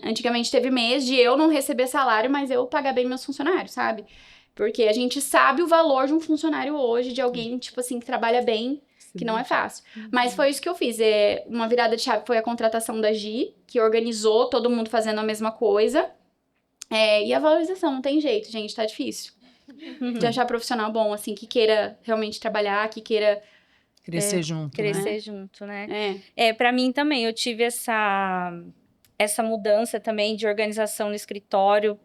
antigamente teve mês de eu não receber salário, mas eu pagar bem meus funcionários, sabe? Porque a gente sabe o valor de um funcionário hoje, de alguém, tipo assim, que trabalha bem, que não é fácil. Mas foi isso que eu fiz. Uma virada de chave foi a contratação da Gi, que organizou todo mundo fazendo a mesma coisa. E a valorização, não tem jeito, gente, tá difícil. De achar profissional bom, assim, que queira realmente trabalhar, que queira... Crescer junto, Crescer junto, né? Pra mim também, eu tive essa mudança também de organização no escritório.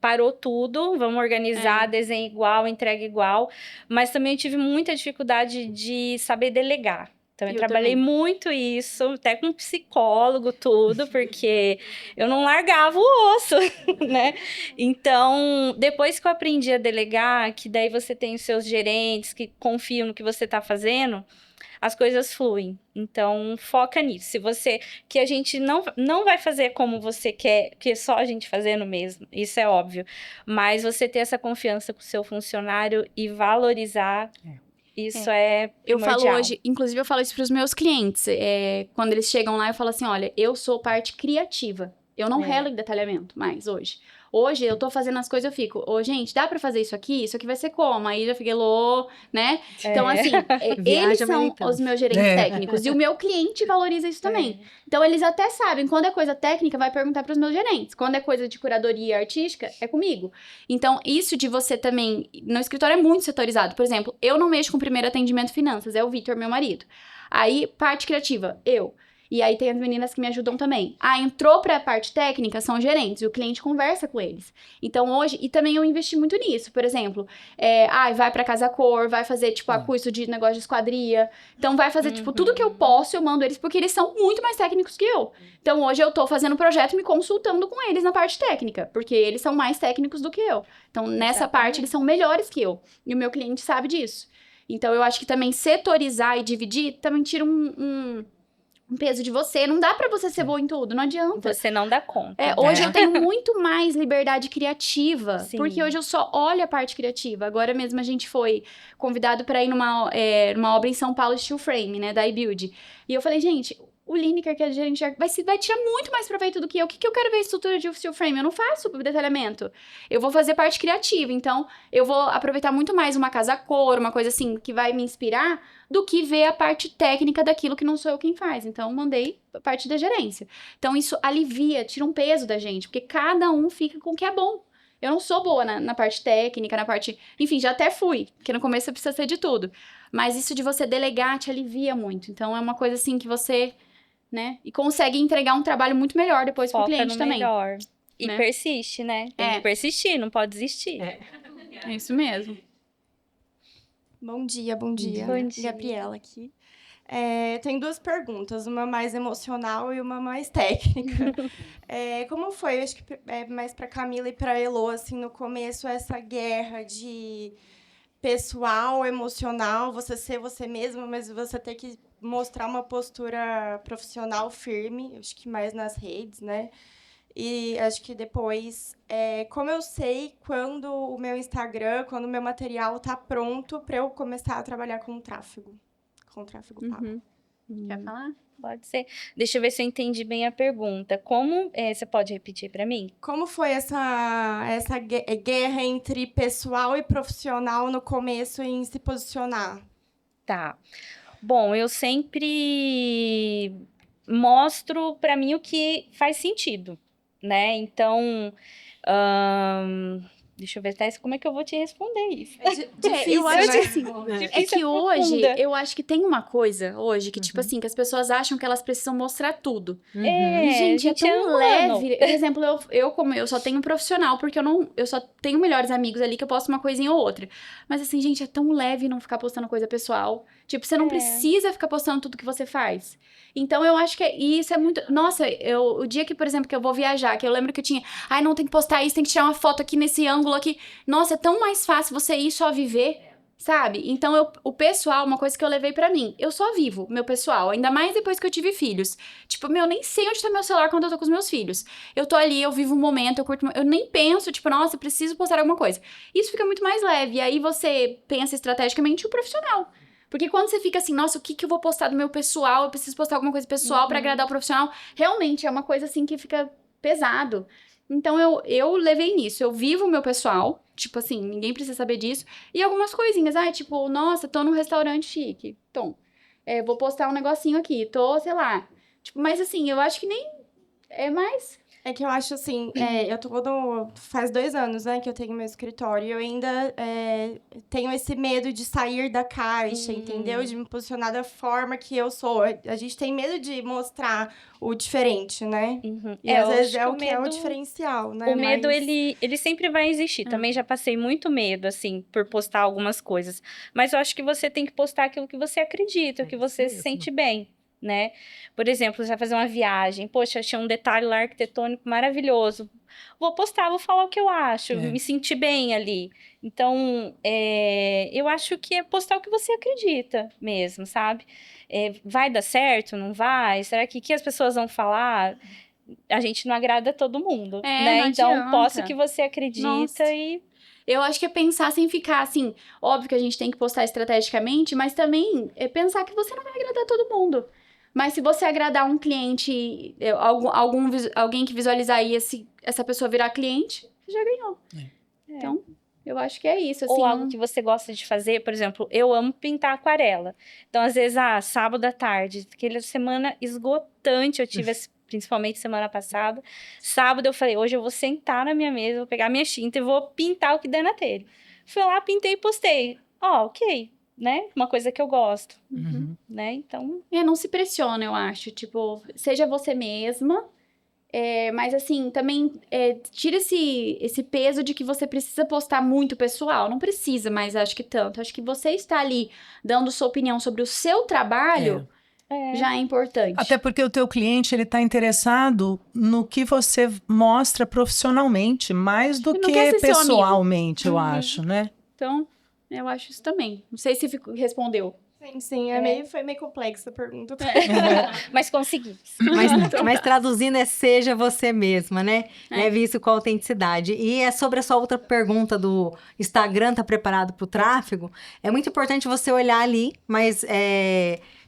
Parou tudo, vamos organizar, desenho igual, entrega igual. Mas também eu tive muita dificuldade de saber delegar. Então, eu trabalhei muito isso, até com psicólogo, tudo, porque eu não largava o osso, né? Então, depois que eu aprendi a delegar, que daí você tem os seus gerentes que confiam no que você está fazendo, as coisas fluem. Então, foca nisso. Que a gente não vai fazer como você quer, que é só a gente fazendo mesmo, isso é óbvio. Mas você ter essa confiança com o seu funcionário e valorizar... Isso é primordial. Eu falo hoje, inclusive eu falo isso para os meus clientes. Quando eles chegam lá, eu falo assim, olha, eu sou parte criativa. Eu não relo em detalhamento mais hoje. Hoje, eu tô fazendo as coisas, eu fico, gente, dá pra fazer isso aqui? Isso aqui vai ser como? Aí já fiquei, né? Então, assim, eles são os meus gerentes técnicos. E o meu cliente valoriza isso também. Então, eles até sabem, quando é coisa técnica, vai perguntar pros meus gerentes. Quando é coisa de curadoria artística, é comigo. Então, isso de você também... No escritório é muito setorizado. Por exemplo, eu não mexo com primeiro atendimento finanças, é o Vitor, meu marido. Aí, parte criativa, eu. E aí tem as meninas que me ajudam também. Entrou pra parte técnica, são gerentes, e o cliente conversa com eles. Então hoje, e também eu investi muito nisso, por exemplo, vai pra Casa Cor, vai fazer, tipo, curso de negócio de esquadria. Então vai fazer, tipo, tudo que eu posso, eu mando eles, porque eles são muito mais técnicos que eu. Então hoje eu tô fazendo projeto e me consultando com eles na parte técnica, porque eles são mais técnicos do que eu. Então nessa parte eles são melhores que eu. E o meu cliente sabe disso. Então eu acho que também setorizar e dividir também tira um peso de você. Não dá pra você ser boa em tudo, não adianta. Você não dá conta. Hoje eu tenho muito mais liberdade criativa, Sim. porque hoje eu só olho a parte criativa. Agora mesmo a gente foi convidado pra ir numa obra em São Paulo, Steel Frame, né, da iBuild. E eu falei, gente, o Lineker, que é gerente, vai tirar muito mais proveito do que eu. O que eu quero ver estrutura de steel frame? Eu não faço detalhamento. Eu vou fazer parte criativa. Então, eu vou aproveitar muito mais uma casa cor, uma coisa assim, que vai me inspirar, do que ver a parte técnica daquilo que não sou eu quem faz. Então, mandei a parte da gerência. Então, isso alivia, tira um peso da gente, porque cada um fica com o que é bom. Eu não sou boa na parte técnica, na parte... Enfim, já até fui, porque no começo você precisa ser de tudo. Mas isso de você delegar te alivia muito. Então, é uma coisa assim que você... né? E consegue entregar um trabalho muito melhor depois pro cliente também. Melhor. E né? Persiste, né? Tem que persistir, não pode desistir. É isso mesmo. Bom dia. Bom dia. Gabriela aqui. Tem duas perguntas, uma mais emocional e uma mais técnica. Como foi, acho que mais para Camila e para Elô, assim, no começo, essa guerra de pessoal, emocional, você ser você mesma, mas você ter que mostrar uma postura profissional firme, acho que mais nas redes, né? E acho que depois, como eu sei quando o meu Instagram, quando o meu material tá pronto para eu começar a trabalhar com tráfego pago. Quer falar? Pode ser. Deixa eu ver se eu entendi bem a pergunta. Como, você pode repetir para mim? Como foi essa guerra entre pessoal e profissional no começo em se posicionar? Tá. Bom, eu sempre mostro para mim o que faz sentido, né? Então, deixa eu ver até como é que eu vou te responder isso. Difícil, eu acho né? que assim, é que hoje, profunda. eu acho que tem uma coisa hoje que, tipo assim, que as pessoas acham que elas precisam mostrar tudo. É, E, gente, a é tão humano. leve. Por exemplo, como eu só tenho um profissional, porque eu só tenho melhores amigos ali que eu posto uma coisinha ou outra. Mas assim, gente, é tão leve não ficar postando coisa pessoal. Tipo, você não precisa ficar postando tudo que você faz. Então, eu acho que isso é muito... Nossa, o dia que, por exemplo, que eu vou viajar, que eu lembro que eu tinha... Ai, não, tem que postar isso, tem que tirar uma foto aqui nesse ângulo aqui. Nossa, é tão mais fácil você ir só viver, sabe? Então, o pessoal, uma coisa que eu levei pra mim, eu só vivo meu pessoal, ainda mais depois que eu tive filhos. Tipo, eu nem sei onde tá meu celular quando eu tô com os meus filhos. Eu tô ali, eu vivo um momento, eu curto, eu nem penso, tipo, nossa, preciso postar alguma coisa. Isso fica muito mais leve, e aí você pensa estrategicamente o profissional. Porque quando você fica assim, nossa, o que eu vou postar do meu pessoal? Eu preciso postar alguma coisa pessoal pra agradar o profissional. Realmente, é uma coisa assim que fica pesado. Então, eu levei nisso. Eu vivo o meu pessoal. Tipo assim, ninguém precisa saber disso. E algumas coisinhas. Tipo, nossa, tô num restaurante chique. Então, vou postar um negocinho aqui. Tô, sei lá. Tipo, mas assim, eu acho que nem é mais... É que eu acho assim, faz 2 anos, né, que eu tenho meu escritório e eu ainda tenho esse medo de sair da caixa, entendeu? De me posicionar da forma que eu sou. A gente tem medo de mostrar o diferente, né? E às vezes é o que é o diferencial, né? O medo, Mas... ele sempre vai existir. Também já passei muito medo, assim, por postar algumas coisas. Mas eu acho que você tem que postar aquilo que você acredita, o que você se sente bem, né? Por exemplo, você vai fazer uma viagem. Poxa, achei um detalhe lá arquitetônico maravilhoso. Vou postar, vou falar o que eu acho, me sentir bem ali. Então, eu acho que é postar o que você acredita mesmo, sabe? Vai dar certo? Não vai? Será que as pessoas vão falar? A gente não agrada todo mundo, né? não Então, adianta. posta o que você acredita. Nossa. E... Eu acho que é pensar sem ficar assim... Óbvio que a gente tem que postar estrategicamente, mas também é pensar que você não vai agradar todo mundo. Mas se você agradar um cliente, alguém que visualizar aí essa pessoa virar cliente, você já ganhou. Então, eu acho que é isso. Assim, Ou algo que você gosta de fazer, por exemplo, eu amo pintar aquarela. Então, às vezes, sábado à tarde, aquela semana esgotante eu tive, principalmente semana passada. Sábado eu falei, hoje eu vou sentar na minha mesa, vou pegar minha tinta e vou pintar o que der na telha. Fui lá, pintei e postei. Ok, né? Uma coisa que eu gosto, né? Então... não se pressiona, eu acho. Tipo, seja você mesma. Mas assim, também tira esse peso de que você precisa postar muito pessoal. Não precisa mais, acho que tanto. Acho que você está ali dando sua opinião sobre o seu trabalho já é importante. Até porque o teu cliente, ele está interessado no que você mostra profissionalmente, mais do Ele que não quer ser seu amigo. pessoalmente, eu acho, né? Então, eu acho isso também. Não sei se respondeu. Sim, foi meio complexa a pergunta. Mas consegui. Mas traduzindo seja você mesma, né? Leve isso com autenticidade. E sobre a sua outra pergunta do Instagram tá preparado para o tráfego, é muito importante você olhar ali, mas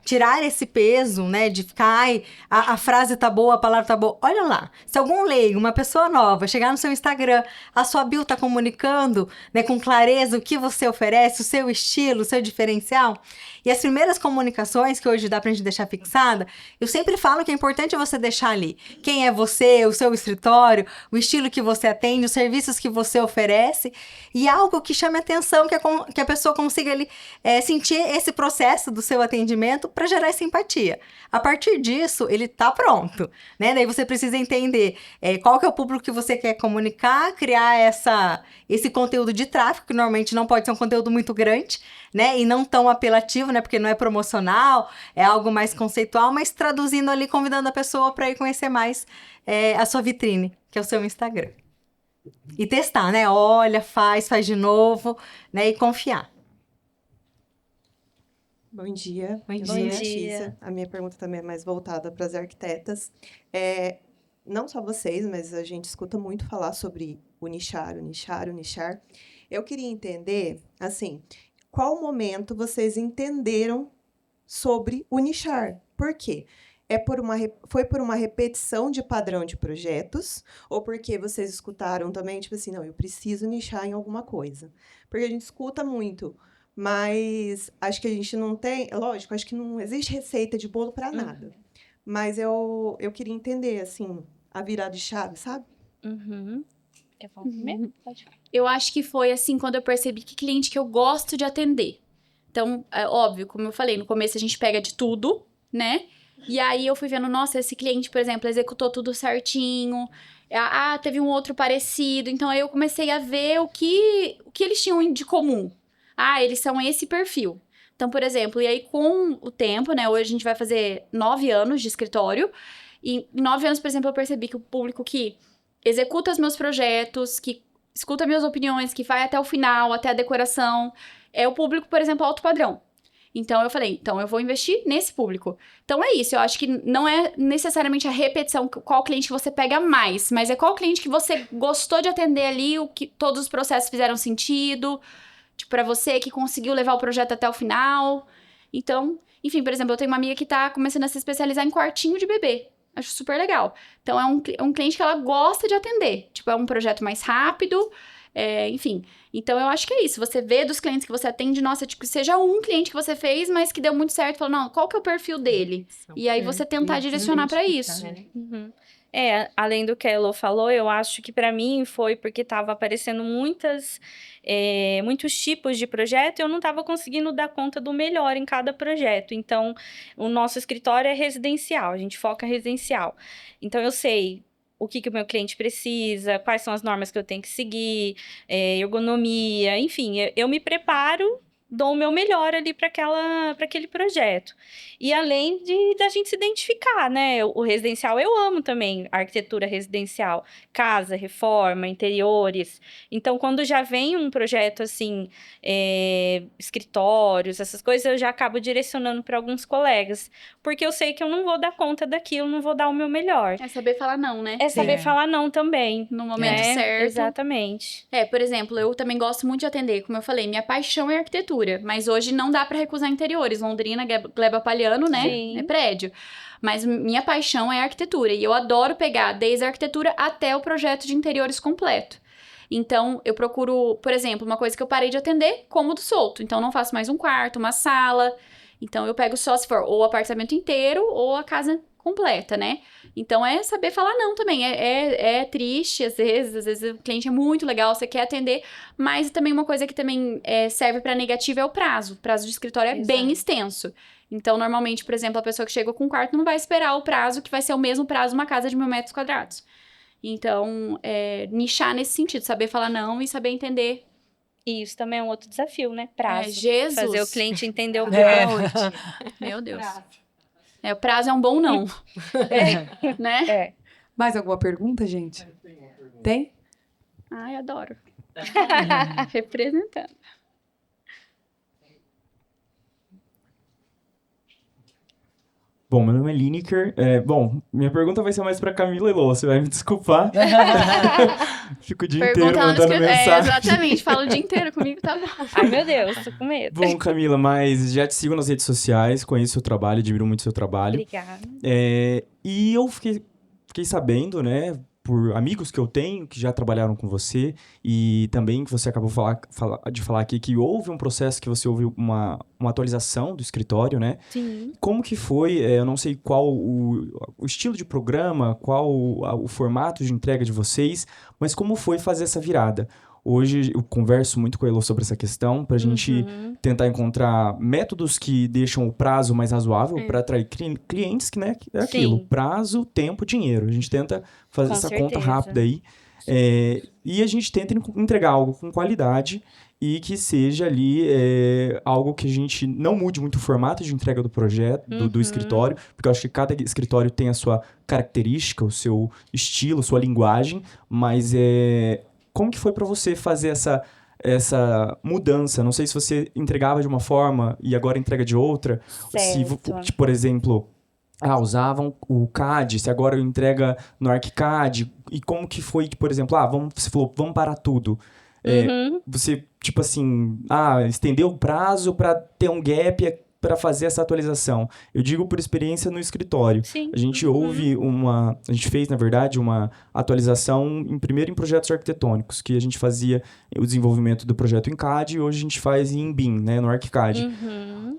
tirar esse peso, né? De ficar, a frase tá boa, a palavra tá boa. Olha lá, se algum leigo, uma pessoa nova, chegar no seu Instagram, a sua bio tá comunicando, né, com clareza o que você oferece, o seu estilo, o seu diferencial. E as primeiras comunicações, que hoje dá pra gente deixar fixada, eu sempre falo que é importante você deixar ali. Quem é você, o seu escritório, o estilo que você atende, os serviços que você oferece, e algo que chame a atenção, que a pessoa consiga ali sentir esse processo do seu atendimento para gerar essa empatia. A partir disso, ele tá pronto, né? Daí você precisa entender qual que é o público que você quer comunicar, criar esse conteúdo de tráfego, que normalmente não pode ser um conteúdo muito grande, né? E não tão apelativo, né? Porque não é promocional, é algo mais conceitual, mas traduzindo ali, convidando a pessoa para ir conhecer mais a sua vitrine, que é o seu Instagram. E testar, né? Olha, faz de novo, né? E confiar. Bom dia. Bom Eu sou a dia. Tícia. A minha pergunta também é mais voltada para as arquitetas. não só vocês, mas a gente escuta muito falar sobre o nichar. Eu queria entender, assim, qual momento vocês entenderam sobre o nichar? Por quê? Foi por uma repetição de padrão de projetos ou porque vocês escutaram também, tipo assim, não, eu preciso nichar em alguma coisa? Porque a gente escuta muito, mas acho que a gente não tem... Lógico, acho que não existe receita de bolo para nada. Mas eu queria entender, assim, a virada de chave, sabe? Quer falar primeiro? Pode falar. Eu acho que foi assim quando eu percebi que cliente que eu gosto de atender. Então, é óbvio, como eu falei, no começo a gente pega de tudo, né? E aí eu fui vendo, nossa, esse cliente, por exemplo, executou tudo certinho. Teve um outro parecido. Então aí eu comecei a ver o que eles tinham de comum. Eles são esse perfil. Então, por exemplo, e aí com o tempo, né? Hoje a gente vai fazer 9 anos de escritório. E em 9 anos, por exemplo, eu percebi que o público que executa os meus projetos, que escuta minhas opiniões, que vai até o final, até a decoração, é o público, por exemplo, alto padrão. Então, eu falei, então eu vou investir nesse público. Então, é isso. Eu acho que não é necessariamente a repetição, qual cliente que você pega mais, mas é qual cliente que você gostou de atender ali, o que todos os processos fizeram sentido, tipo, pra você que conseguiu levar o projeto até o final. Então, enfim, por exemplo, eu tenho uma amiga que tá começando a se especializar em quartinho de bebê. Acho super legal. Então, é um cliente que ela gosta de atender. Tipo, é um projeto mais rápido, enfim. Então, eu acho que é isso. Você vê dos clientes que você atende, nossa, tipo, seja um cliente que você fez, mas que deu muito certo. Falou, não, qual que é o perfil dele? E aí, você tentar direcionar pra isso. Além do que a Elo falou, eu acho que pra mim foi porque tava aparecendo muitos tipos de projeto e eu não tava conseguindo dar conta do melhor em cada projeto. Então, o nosso escritório é residencial, a gente foca em residencial. Então, eu sei o que o meu cliente precisa, quais são as normas que eu tenho que seguir, ergonomia, enfim, eu me preparo, dou o meu melhor ali para aquele projeto. E além da gente se identificar, né? O residencial eu amo também, a arquitetura residencial, casa, reforma, interiores. Então, quando já vem um projeto assim, escritórios, essas coisas, eu já acabo direcionando para alguns colegas, porque eu sei que eu não vou dar conta daquilo, não vou dar o meu melhor. É saber falar não, né? É saber falar não também. No momento certo. Exatamente. Por exemplo, eu também gosto muito de atender, como eu falei, minha paixão é arquitetura, mas hoje não dá pra recusar interiores. Londrina, Gleba Palhano, né? Sim. É prédio. Mas minha paixão é arquitetura e eu adoro pegar desde a arquitetura até o projeto de interiores completo. Então, eu procuro, por exemplo, uma coisa que eu parei de atender, cômodo solto. Então, não faço mais um quarto, uma sala. Então, eu pego só se for ou o apartamento inteiro ou a casa completa, né? Então, é saber falar não também. É triste, às vezes o cliente é muito legal, você quer atender, mas também uma coisa que também serve para negativo é o prazo. O prazo de escritório é bem extenso. Então, normalmente, por exemplo, a pessoa que chega com um quarto não vai esperar o prazo, que vai ser o mesmo prazo de uma casa de 1.000 metros quadrados. Então, nichar nesse sentido, saber falar não e saber entender. E isso também é um outro desafio, né? Prazo. Jesus! Fazer o cliente entender o Meu Deus. O prazo é um bom não. Né? Mais alguma pergunta, gente? Tem? Ai, adoro. Representando. Bom, meu nome é Lineker. Minha pergunta vai ser mais pra Camila e Lô, você vai me desculpar. Fico o dia inteiro mandando mensagem. Exatamente, falo o dia inteiro comigo, tá bom. Ai, meu Deus, tô com medo. Bom, Camila, mas já te sigo nas redes sociais, conheço seu trabalho, admiro muito seu trabalho. Obrigada. E eu fiquei sabendo, né, por amigos que eu tenho que já trabalharam com você e também que você acabou de falar aqui que houve um processo que você houve uma atualização do escritório, né? Sim. Como que foi? Eu não sei qual o estilo de programa, qual o formato de entrega de vocês, mas como foi fazer essa virada? Hoje eu converso muito com a Elo sobre essa questão para a gente tentar encontrar métodos que deixam o prazo mais razoável para atrair clientes, que, né, é aquilo, prazo, tempo, dinheiro. A gente tenta fazer essa conta rápida aí e a gente tenta entregar algo com qualidade e que seja ali algo que a gente não mude muito o formato de entrega do projeto, do escritório, porque eu acho que cada escritório tem a sua característica, o seu estilo, a sua linguagem, mas como que foi para você fazer essa mudança? Não sei se você entregava de uma forma e agora entrega de outra. Certo. Se, por exemplo, usavam o CAD, se agora entrega no ArchiCAD, e como que foi, por exemplo, você falou, vamos parar tudo. Você, tipo assim, estendeu o prazo para ter um gap para fazer essa atualização. Eu digo por experiência no escritório. Sim. A gente a gente fez, na verdade, uma atualização primeiro em projetos arquitetônicos, que a gente fazia o desenvolvimento do projeto em CAD e hoje a gente faz em BIM, né, no ArchiCAD.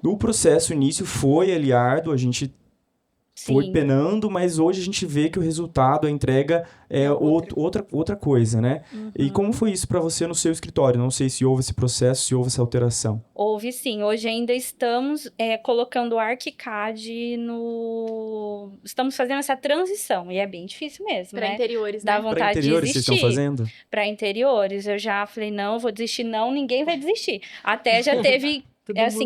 O processo início foi ali árduo, a gente foi penando, mas hoje a gente vê que o resultado, a entrega é outra coisa, né? E como foi isso para você no seu escritório? Não sei se houve esse processo, se houve essa alteração. Houve sim. Hoje ainda estamos colocando o ArchiCAD Estamos fazendo essa transição, e é bem difícil mesmo, Para né? interiores, Dá né? vontade Para interiores de vocês desistir. estão fazendo? Para interiores, eu já falei, não, vou desistir não, ninguém vai desistir. Até já teve...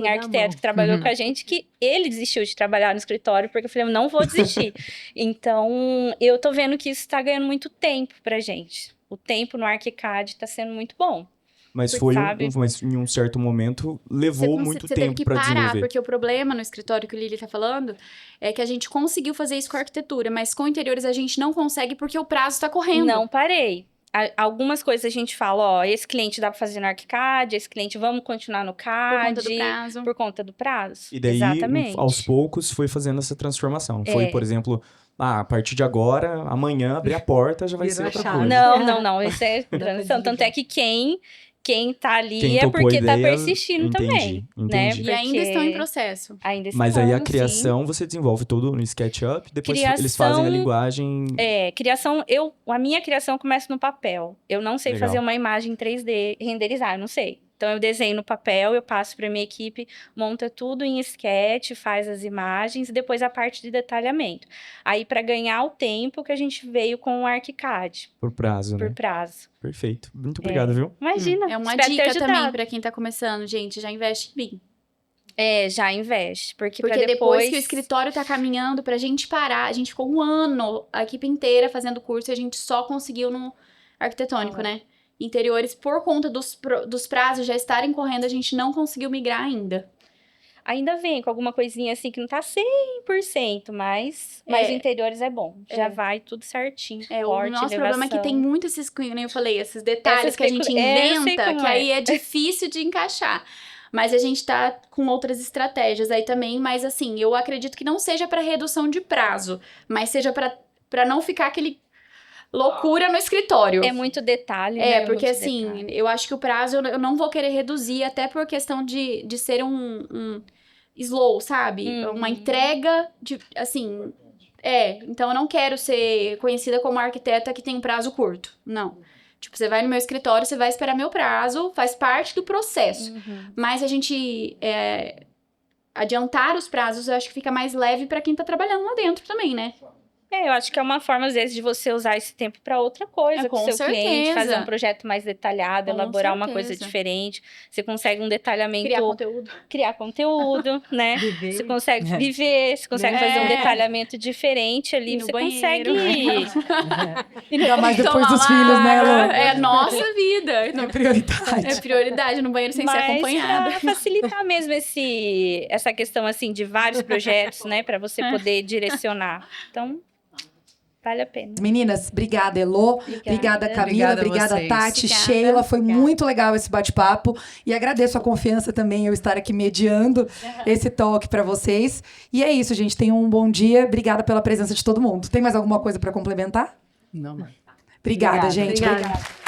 arquiteto que trabalhou com a gente, que ele desistiu de trabalhar no escritório, porque eu falei, eu não vou desistir. Então, eu tô vendo que isso tá ganhando muito tempo pra gente. O tempo no ArchiCAD tá sendo muito bom. Mas mas em um certo momento levou muito você teve tempo que para parar, desenvolver. porque o problema no escritório que o Lili tá falando é que a gente conseguiu fazer isso com a arquitetura, mas com interiores a gente não consegue porque o prazo tá correndo. Não parei. Algumas coisas a gente fala, esse cliente dá pra fazer no ArchiCAD, esse cliente vamos continuar no CAD. Por conta do prazo. Por conta do prazo. E daí, Exatamente. aos poucos, foi fazendo essa transformação. Foi, por exemplo, a partir de agora, amanhã, abrir a porta, já vai ser outra coisa. Não. Isso é transição. Tanto é que quem tá ali Quem é topou porque a ideia, tá persistindo também. Né? Entendi. E ainda Porque estão em processo. Ainda Mas aí a estamos, sim. criação você desenvolve todo no SketchUp, depois eles fazem a linguagem... A minha criação começa no papel. Eu não sei Legal. fazer uma imagem 3D, renderizar, eu não sei. Então, eu desenho no papel, eu passo para minha equipe, monta tudo em Sketch, faz as imagens e depois a parte de detalhamento. Aí, para ganhar o tempo que a gente veio com o ArchiCAD. Por prazo, né? Por prazo. Perfeito. Muito obrigado, viu? Imagina. É uma espero ter dica ajudado. também para quem tá começando, gente, já investe em BIM. Já investe. Porque depois que o escritório tá caminhando, pra gente parar, a gente ficou um ano, a equipe inteira fazendo curso e a gente só conseguiu no arquitetônico, né? Interiores, por conta dos prazos já estarem correndo, a gente não conseguiu migrar ainda. Ainda vem com alguma coisinha assim que não tá 100%, mas interiores é bom. Já vai tudo certinho. O nosso problema é que tem muito esses, como eu falei, esses detalhes que a gente inventa, que aí é difícil de encaixar. Mas a gente tá com outras estratégias aí também, mas assim, eu acredito que não seja para redução de prazo, mas seja para não ficar aquele loucura no escritório. É muito detalhe, né? Porque assim, eu acho que o prazo eu não vou querer reduzir, até por questão de ser um slow, sabe? Uma entrega de, assim... então eu não quero ser conhecida como arquiteta que tem um prazo curto. Não. Tipo, você vai no meu escritório, você vai esperar meu prazo, faz parte do processo. Mas a gente... adiantar os prazos, eu acho que fica mais leve para quem tá trabalhando lá dentro também, né? Eu acho que é uma forma, às vezes, de você usar esse tempo para outra coisa, com o seu cliente, fazer um projeto mais detalhado, elaborar uma coisa diferente. Você consegue um detalhamento... Criar conteúdo, né? Você consegue viver, você consegue fazer um detalhamento diferente ali, você consegue... Ainda mais depois dos filhos, né, Lu? É a nossa vida. É prioridade. É prioridade no banheiro sem ser acompanhada. Pra facilitar mesmo essa questão, assim, de vários projetos, né? Pra você poder direcionar. Então... vale a pena. Meninas, obrigada, Elô. Obrigada, Camila. Obrigada, Tati. Obrigada. Sheila. Foi muito legal esse bate-papo. E agradeço a confiança também, eu estar aqui mediando esse talk para vocês. E é isso, gente. Tenham um bom dia. Obrigada pela presença de todo mundo. Tem mais alguma coisa para complementar? Não. Obrigada, gente. Obrigada.